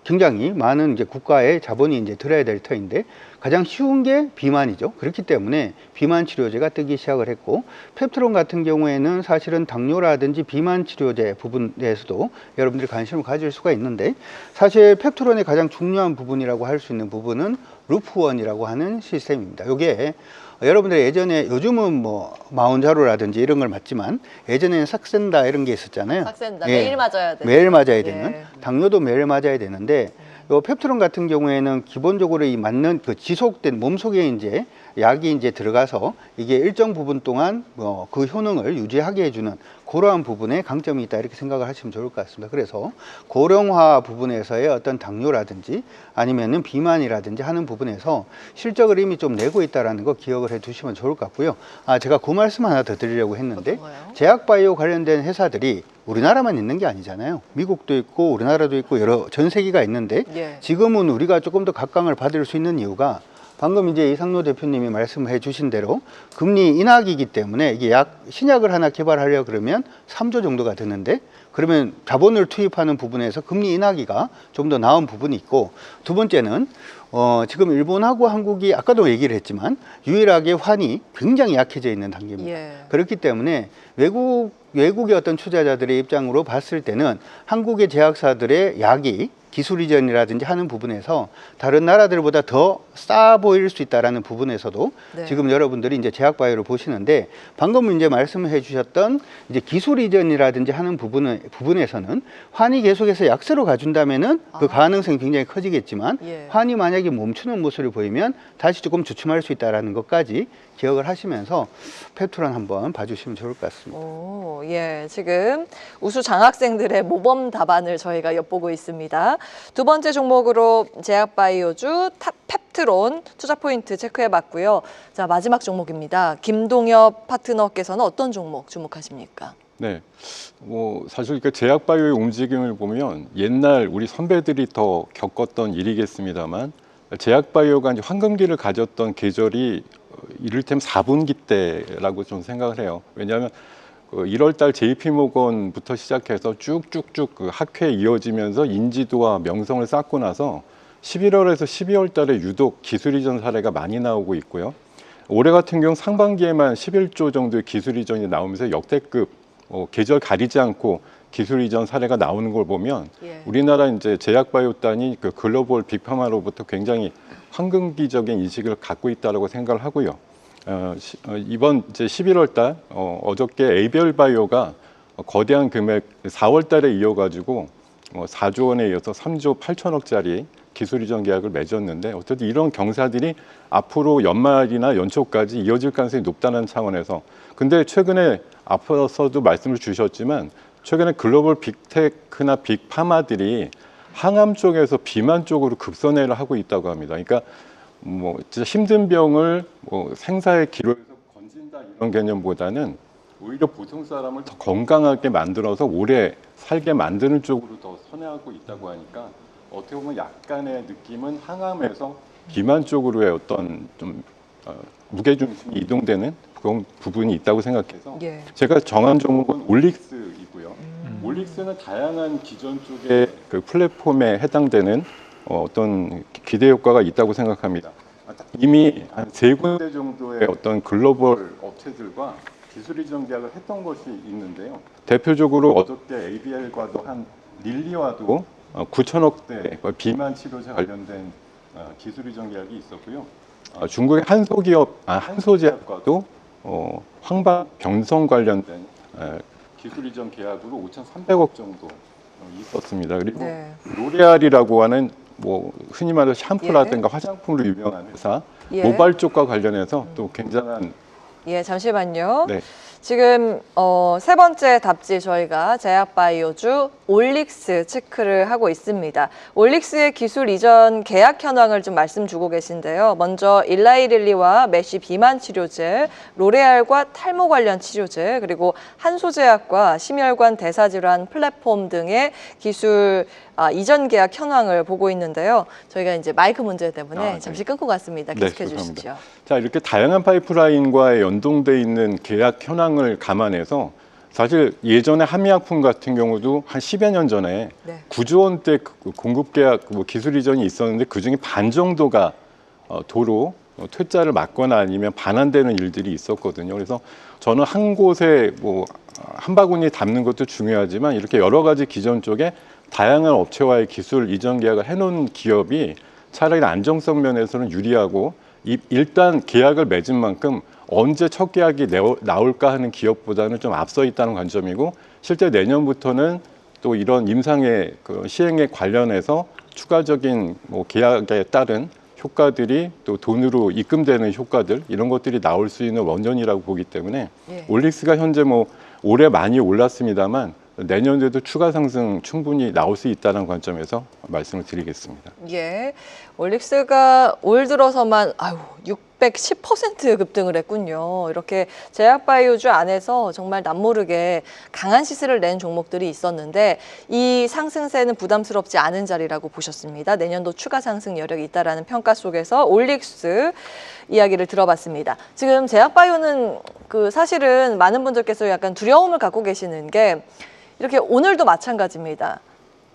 굉장히 많은 이제 국가의 자본이 이제 들어야 될 터인데 가장 쉬운 게 비만이죠. 그렇기 때문에 비만 치료제가 뜨기 시작을 했고 펩트론 같은 경우에는 사실은 당뇨라든지 비만 치료제 부분에서도 여러분들이 관심을 가질 수가 있는데 사실 펩트론의 가장 중요한 부분이라고 할 수 있는 부분은 루프원이라고 하는 시스템입니다. 이게 여러분들 예전에 요즘은 뭐 마운자로라든지 이런 걸 맞지만 예전에는 삭센다 이런 게 있었잖아요. 삭센다 매일 맞아야 돼. 매일 맞아야 되는 예. 당뇨도 매일 맞아야 되는데 요 펩트론 같은 경우에는 기본적으로 이 맞는 그 지속된 몸속에 이제 약이 이제 들어가서 이게 일정 부분 동안 그 효능을 유지하게 해주는 그러한 부분에 강점이 있다 이렇게 생각을 하시면 좋을 것 같습니다. 그래서 고령화 부분에서의 어떤 당뇨라든지 아니면은 비만이라든지 하는 부분에서 실적을 이미 좀 내고 있다라는 거 기억을 해 두시면 좋을 것 같고요. 제가 그 말씀 하나 더 드리려고 했는데 어떤 거요? 제약바이오 관련된 회사들이 우리나라만 있는 게 아니잖아요. 미국도 있고 우리나라도 있고 여러 전 세계가 있는데 예. 지금은 우리가 조금 더 각광을 받을 수 있는 이유가 방금 이제 이상로 대표님이 말씀해 주신 대로 금리 인하기이기 때문에 이게 신약을 하나 개발하려 그러면 3조 정도가 드는데 그러면 자본을 투입하는 부분에서 금리 인하기가 좀 더 나은 부분이 있고 두 번째는 지금 일본하고 한국이 아까도 얘기를 했지만 유일하게 환이 굉장히 약해져 있는 단계입니다. 예. 그렇기 때문에 외국의 어떤 투자자들의 입장으로 봤을 때는 한국의 제약사들의 약이 기술 이전이라든지 하는 부분에서 다른 나라들보다 더 싸 보일 수 있다라는 부분에서도 네. 지금 여러분들이 이제 제약바이오를 보시는데 방금 이제 말씀해 주셨던 이제 기술 이전이라든지 하는 부분에서는 환이 계속해서 약세로 가준다면은 그 가능성이 굉장히 커지겠지만 예. 환이 만약에 멈추는 모습을 보이면 다시 조금 주춤할 수 있다라는 것까지 기억을 하시면서 펩트론 한번 봐주시면 좋을 것 같습니다. 오, 예, 지금 우수 장학생들의 모범 답안을 저희가 엿보고 있습니다. 두 번째 종목으로 제약바이오주 펩트론 투자 포인트 체크해봤고요. 자, 마지막 종목입니다. 김동엽 파트너께서는 어떤 종목 주목하십니까? 네, 뭐 사실 그 제약바이오의 움직임을 보면 옛날 우리 선배들이 더 겪었던 일이겠습니다만 제약바이오가 이제 황금기를 가졌던 계절이 이를테면 4분기 때라고 좀 생각을 해요. 왜냐하면 1월달 JP모건부터 시작해서 쭉쭉쭉 그 학회에 이어지면서 인지도와 명성을 쌓고 나서 11월에서 12월달에 유독 기술 이전 사례가 많이 나오고 있고요. 올해 같은 경우 상반기에만 11조 정도의 기술 이전이 나오면서 역대급 계절 가리지 않고 기술 이전 사례가 나오는 걸 보면 예. 우리나라 이제 제약바이오단이 그 글로벌 빅파마로부터 굉장히 황금기적인 인식을 갖고 있다라고 생각을 하고요. 이번 이제 11월달 어저께 에이별바이오가 거대한 금액 4월달에 이어가지고 4조 원에 이어서 3조 8천억짜리 기술 이전 계약을 맺었는데 어쨌든 이런 경사들이 앞으로 연말이나 연초까지 이어질 가능성이 높다는 차원에서 근데 최근에 앞서도 말씀을 주셨지만 최근에 글로벌 빅테크나 빅파마들이 항암 쪽에서 비만 쪽으로 급선회를 하고 있다고 합니다. 그러니까 뭐 진짜 힘든 병을 뭐 생사의 기로에서 건진다 이런 개념보다는 오히려 보통 사람을 더 건강하게 만들어서 오래 살게 만드는 쪽으로 더 선회하고 있다고 하니까 어떻게 보면 약간의 느낌은 항암에서 비만 쪽으로의 어떤 좀 무게중심이 이동되는 그런 부분이 있다고 생각해서 예. 제가 정한 종목은 올릭스이고요. 올릭스는 다양한 기존 쪽의 그 플랫폼에 해당되는 어떤 기대 효과가 있다고 생각합니다. 이미 한 3군데 정도의 어떤 글로벌 업체들과 기술 이전 계약을 했던 것이 있는데요. 대표적으로 어저께 ABL과도 한 릴리와도 9천억대 비만 치료제 관련된 기술 이전 계약이 있었고요. 중국의 한소제약과도 황방 병성 관련된 기술 이전 계약으로 5,300억 정도 있었습니다. 그리고 네. 로레알이라고 하는 뭐 흔히 말해서 샴푸라든가 화장품으로 유명한 회사 예. 모발 쪽과 관련해서 또 굉장한 예, 잠시만요. 네. 지금 세 번째 답지 저희가 제약바이오주 올릭스 체크를 하고 있습니다. 올릭스의 기술 이전 계약 현황을 좀 말씀 주고 계신데요. 먼저 일라이릴리와 메쉬 비만 치료제, 로레알과 탈모 관련 치료제, 그리고 한소제약과 심혈관 대사질환 플랫폼 등의 기술 이전 계약 현황을 보고 있는데요. 저희가 이제 마이크 문제 때문에 네. 잠시 끊고 갔습니다. 네, 계속해 죄송합니다. 주시죠. 자, 이렇게 다양한 파이프라인과 연동돼 있는 계약 현황을 감안해서 사실 예전에 한미약품 같은 경우도 한 10여 년 전에 네. 9조 원대 공급 계약 기술 이전이 있었는데 그중에 반 정도가 도로 퇴짜를 맞거나 아니면 반환되는 일들이 있었거든요. 그래서 저는 한 곳에 한 바구니 담는 것도 중요하지만 이렇게 여러 가지 기존 쪽에 다양한 업체와의 기술 이전 계약을 해놓은 기업이 차라리 안정성 면에서는 유리하고 일단 계약을 맺은 만큼 언제 첫 계약이 나올까 하는 기업보다는 좀 앞서 있다는 관점이고 실제 내년부터는 또 이런 임상의 시행에 관련해서 추가적인 계약에 따른 효과들이 또 돈으로 입금되는 효과들 이런 것들이 나올 수 있는 원전이라고 보기 때문에 예. 올릭스가 현재 올해 많이 올랐습니다만 내년에도 추가 상승 충분히 나올 수 있다는 관점에서 말씀을 드리겠습니다. 예, 올릭스가 올 들어서만 610% 급등을 했군요. 이렇게 제약바이오주 안에서 정말 남모르게 강한 시세를 낸 종목들이 있었는데 이 상승세는 부담스럽지 않은 자리라고 보셨습니다. 내년도 추가 상승 여력이 있다라는 평가 속에서 올릭스 이야기를 들어봤습니다. 지금 제약바이오는 사실은 많은 분들께서 약간 두려움을 갖고 계시는 게 이렇게 오늘도 마찬가지입니다.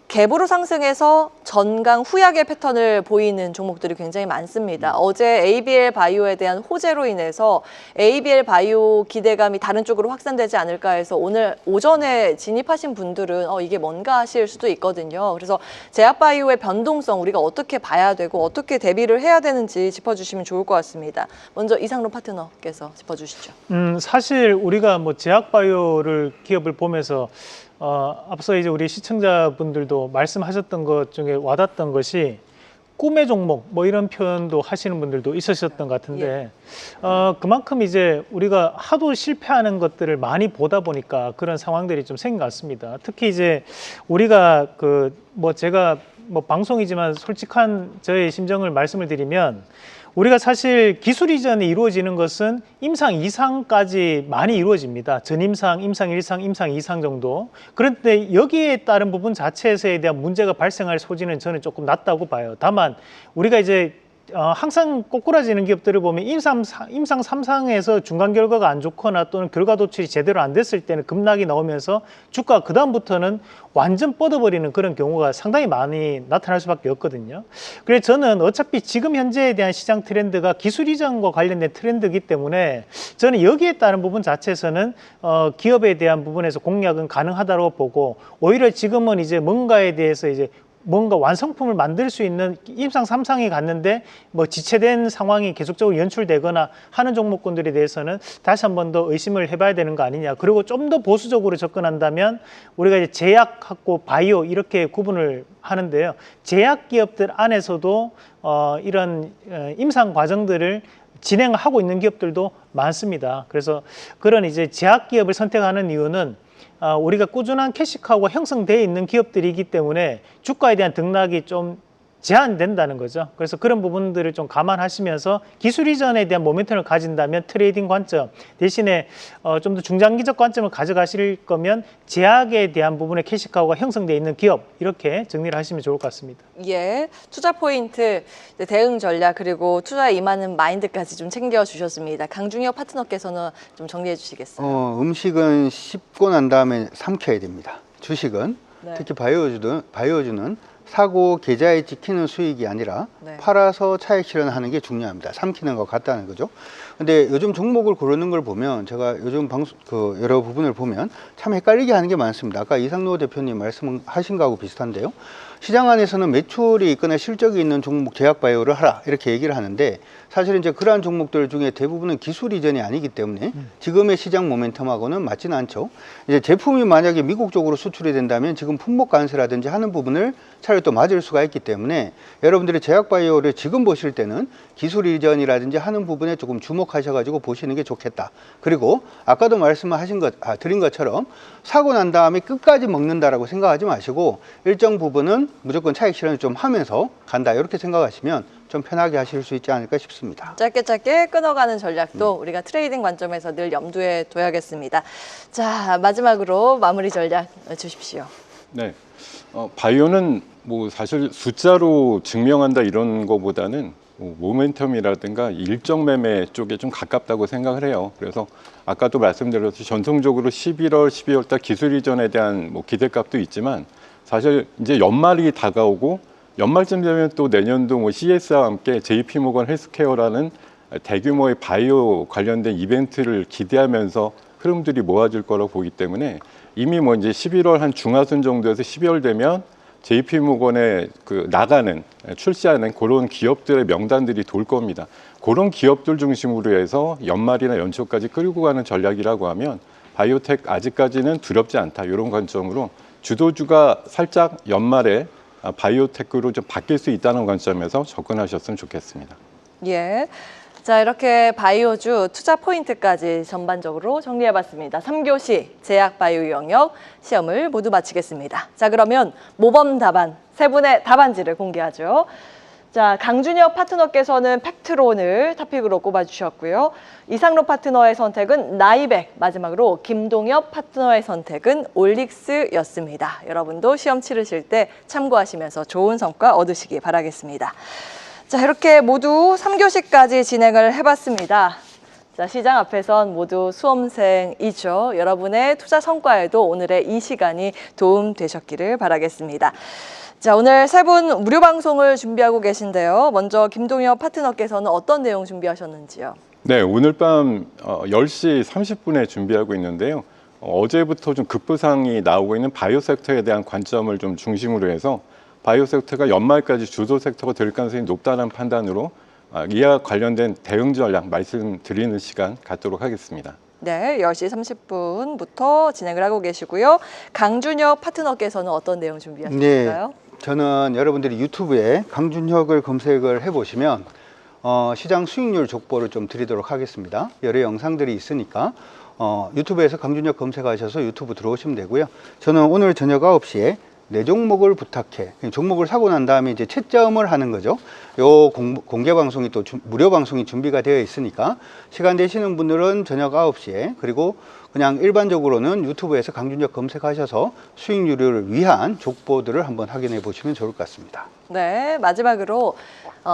갭으로 상승해서 전강 후약의 패턴을 보이는 종목들이 굉장히 많습니다. 어제 ABL 바이오에 대한 호재로 인해서 ABL 바이오 기대감이 다른 쪽으로 확산되지 않을까 해서 오늘 오전에 진입하신 분들은 이게 뭔가 하실 수도 있거든요. 그래서 제약바이오의 변동성 우리가 어떻게 봐야 되고 어떻게 대비를 해야 되는지 짚어주시면 좋을 것 같습니다. 먼저 이상로 파트너께서 짚어주시죠. 사실 우리가 제약바이오를 기업을 보면서 앞서 이제 우리 시청자분들도 말씀하셨던 것 중에 와닿았던 것이 꿈의 종목 이런 표현도 하시는 분들도 있으셨던 것 같은데 그만큼 이제 우리가 하도 실패하는 것들을 많이 보다 보니까 그런 상황들이 좀 생긴 것 같습니다. 특히 이제 우리가 제가 방송이지만 솔직한 저의 심정을 말씀을 드리면 우리가 사실 기술 이전이 이루어지는 것은 임상 2상까지 많이 이루어집니다. 전임상, 임상 1상, 임상 2상 정도. 그런데 여기에 따른 부분 자체에서에 대한 문제가 발생할 소지는 저는 조금 낮다고 봐요. 다만 우리가 이제 항상 꼬꾸라지는 기업들을 보면 임상 3상에서 중간 결과가 안 좋거나 또는 결과 도출이 제대로 안 됐을 때는 급락이 나오면서 주가가 그다음부터는 완전 뻗어버리는 그런 경우가 상당히 많이 나타날 수밖에 없거든요. 그래서 저는 어차피 지금 현재에 대한 시장 트렌드가 기술 이전과 관련된 트렌드이기 때문에 저는 여기에 따른 부분 자체에서는 기업에 대한 부분에서 공략은 가능하다고 보고 오히려 지금은 이제 뭔가에 대해서 이제 뭔가 완성품을 만들 수 있는 임상 3상이 갔는데 지체된 상황이 계속적으로 연출되거나 하는 종목군들에 대해서는 다시 한 번 더 의심을 해봐야 되는 거 아니냐. 그리고 좀 더 보수적으로 접근한다면 우리가 이제 제약하고 바이오 이렇게 구분을 하는데요. 제약 기업들 안에서도 이런 임상 과정들을 진행하고 있는 기업들도 많습니다. 그래서 그런 이제 제약 기업을 선택하는 이유는 우리가 꾸준한 캐시카우가 형성되어 있는 기업들이기 때문에 주가에 대한 등락이 좀 제한된다는 거죠. 그래서 그런 부분들을 좀 감안하시면서 기술 이전에 대한 모멘텀을 가진다면 트레이딩 관점 대신에 좀 더 중장기적 관점을 가져가실 거면 제약에 대한 부분에 캐시카우가 형성되어 있는 기업 이렇게 정리를 하시면 좋을 것 같습니다. 예, 투자 포인트, 대응 전략 그리고 투자에 임하는 마인드까지 좀 챙겨주셨습니다. 강중혁 파트너께서는 좀 정리해 주시겠어요? 음식은 씹고 난 다음에 삼켜야 됩니다. 주식은 네. 특히 바이오주는 사고 계좌에 찍히는 수익이 아니라 네. 팔아서 차익 실현하는 게 중요합니다. 삼키는 것 같다는 거죠. 근데 요즘 종목을 고르는 걸 보면 제가 요즘 여러 부분을 보면 참 헷갈리게 하는 게 많습니다. 아까 이상로 대표님 말씀하신 거하고 비슷한데요. 시장 안에서는 매출이 있거나 실적이 있는 종목 제약바이오를 하라 이렇게 얘기를 하는데 사실은 이제 그러한 종목들 중에 대부분은 기술 이전이 아니기 때문에 지금의 시장 모멘텀하고는 맞지는 않죠. 이제 제품이 만약에 미국 쪽으로 수출이 된다면 지금 품목 관세라든지 하는 부분을 차라리 또 맞을 수가 있기 때문에 여러분들이 제약바이오를 지금 보실 때는 기술 이전이라든지 하는 부분에 조금 주목하셔가지고 보시는 게 좋겠다. 그리고 아까도 드린 것처럼 사고 난 다음에 끝까지 먹는다라고 생각하지 마시고 일정 부분은 무조건 차익 실현을 좀 하면서 간다 이렇게 생각하시면 좀 편하게 하실 수 있지 않을까 싶습니다. 짧게 끊어가는 전략도 우리가 트레이딩 관점에서 늘 염두에 둬야겠습니다. 자, 마지막으로 마무리 전략 주십시오. 네. 바이오는 뭐 사실 숫자로 증명한다 이런 거보다는 뭐 모멘텀이라든가 일정 매매 쪽에 좀 가깝다고 생각을 해요. 그래서 아까도 말씀드렸듯이 전통적으로 11월, 12월 달 기술 이전에 대한 뭐 기대값도 있지만 사실 이제 연말이 다가오고 연말쯤 되면 또 내년도 뭐 CS와 함께 JP모건 헬스케어라는 대규모의 바이오 관련된 이벤트를 기대하면서 흐름들이 모아질 거라고 보기 때문에 이미 뭐 이제 11월 한 중하순 정도에서 12월 되면 JP모건에 출시하는 그런 기업들의 명단들이 돌 겁니다. 그런 기업들 중심으로 해서 연말이나 연초까지 끌고 가는 전략이라고 하면 바이오텍 아직까지는 두렵지 않다. 이런 관점으로 주도주가 살짝 연말에 바이오텍으로 좀 바뀔 수 있다는 관점에서 접근하셨으면 좋겠습니다. 예. 자, 이렇게 바이오주 투자 포인트까지 전반적으로 정리해봤습니다. 3교시 제약 바이오 영역 시험을 모두 마치겠습니다. 자, 그러면 모범 답안 세 분의 답안지를 공개하죠. 자, 강준혁 파트너께서는 팩트론을 토픽으로 꼽아주셨고요. 이상로 파트너의 선택은 나이백, 마지막으로 김동엽 파트너의 선택은 올릭스였습니다. 여러분도 시험 치르실 때 참고하시면서 좋은 성과 얻으시기 바라겠습니다. 자, 이렇게 모두 3교시까지 진행을 해봤습니다. 자, 시장 앞에선 모두 수험생이죠. 여러분의 투자 성과에도 오늘의 이 시간이 도움되셨기를 바라겠습니다. 자, 오늘 세 분 무료 방송을 준비하고 계신데요. 먼저 김동엽 파트너께서는 어떤 내용 준비하셨는지요? 네, 오늘 밤 10시 30분에 준비하고 있는데요. 어제부터 좀 급부상이 나오고 있는 바이오 섹터에 대한 관점을 좀 중심으로 해서 바이오 섹터가 연말까지 주도 섹터가 될 가능성이 높다는 판단으로 이와 관련된 대응 전략 말씀드리는 시간 갖도록 하겠습니다. 네, 10시 30분부터 진행을 하고 계시고요. 강준혁 파트너께서는 어떤 내용 준비하셨을까요? 네, 저는 여러분들이 유튜브에 강준혁을 검색을 해보시면 시장 수익률 족보를 좀 드리도록 하겠습니다. 여러 영상들이 있으니까 유튜브에서 강준혁 검색하셔서 유튜브 들어오시면 되고요. 저는 오늘 저녁 9시에 내 종목을 부탁해. 종목을 사고 난 다음에 이제 채점을 하는 거죠. 요 공개 방송이 또 무료 방송이 준비가 되어 있으니까 시간 되시는 분들은 저녁 9시에 그리고 그냥 일반적으로는 유튜브에서 강준혁 검색하셔서 수익률을 위한 족보들을 한번 확인해 보시면 좋을 것 같습니다. 네, 마지막으로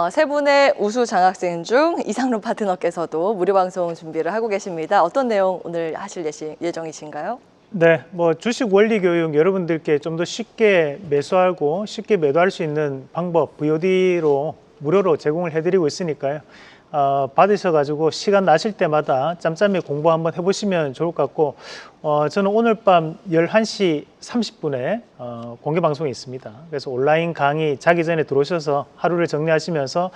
세 분의 우수 장학생 중 이상로 파트너께서도 무료 방송 준비를 하고 계십니다. 어떤 내용 오늘 하실 예정이신가요? 네, 뭐 주식 원리 교육 여러분들께 좀 더 쉽게 매수하고 쉽게 매도할 수 있는 방법 VOD로 무료로 제공을 해드리고 있으니까요. 받으셔가지고 시간 나실 때마다 짬짬이 공부 한번 해보시면 좋을 것 같고 저는 오늘 밤 11시 30분에 공개 방송이 있습니다. 그래서 온라인 강의 자기 전에 들어오셔서 하루를 정리하시면서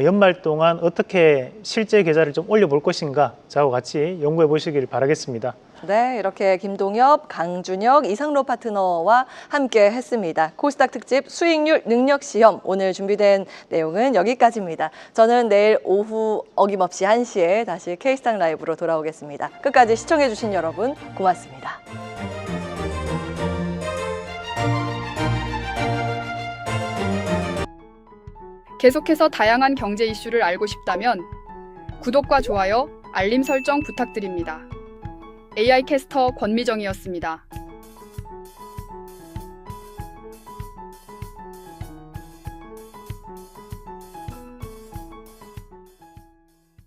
연말 동안 어떻게 실제 계좌를 좀 올려볼 것인가 저하고 같이 연구해 보시길 바라겠습니다. 네, 이렇게 김동엽, 강준혁, 이상로 파트너와 함께 했습니다. 코스닥 특집 수익률 능력 시험 오늘 준비된 내용은 여기까지입니다. 저는 내일 오후 어김없이 1시에 다시 K스탁 라이브로 돌아오겠습니다. 끝까지 시청해 주신 여러분 고맙습니다. 계속해서 다양한 경제 이슈를 알고 싶다면 구독과 좋아요, 알림 설정 부탁드립니다. AI 캐스터 권미정이었습니다.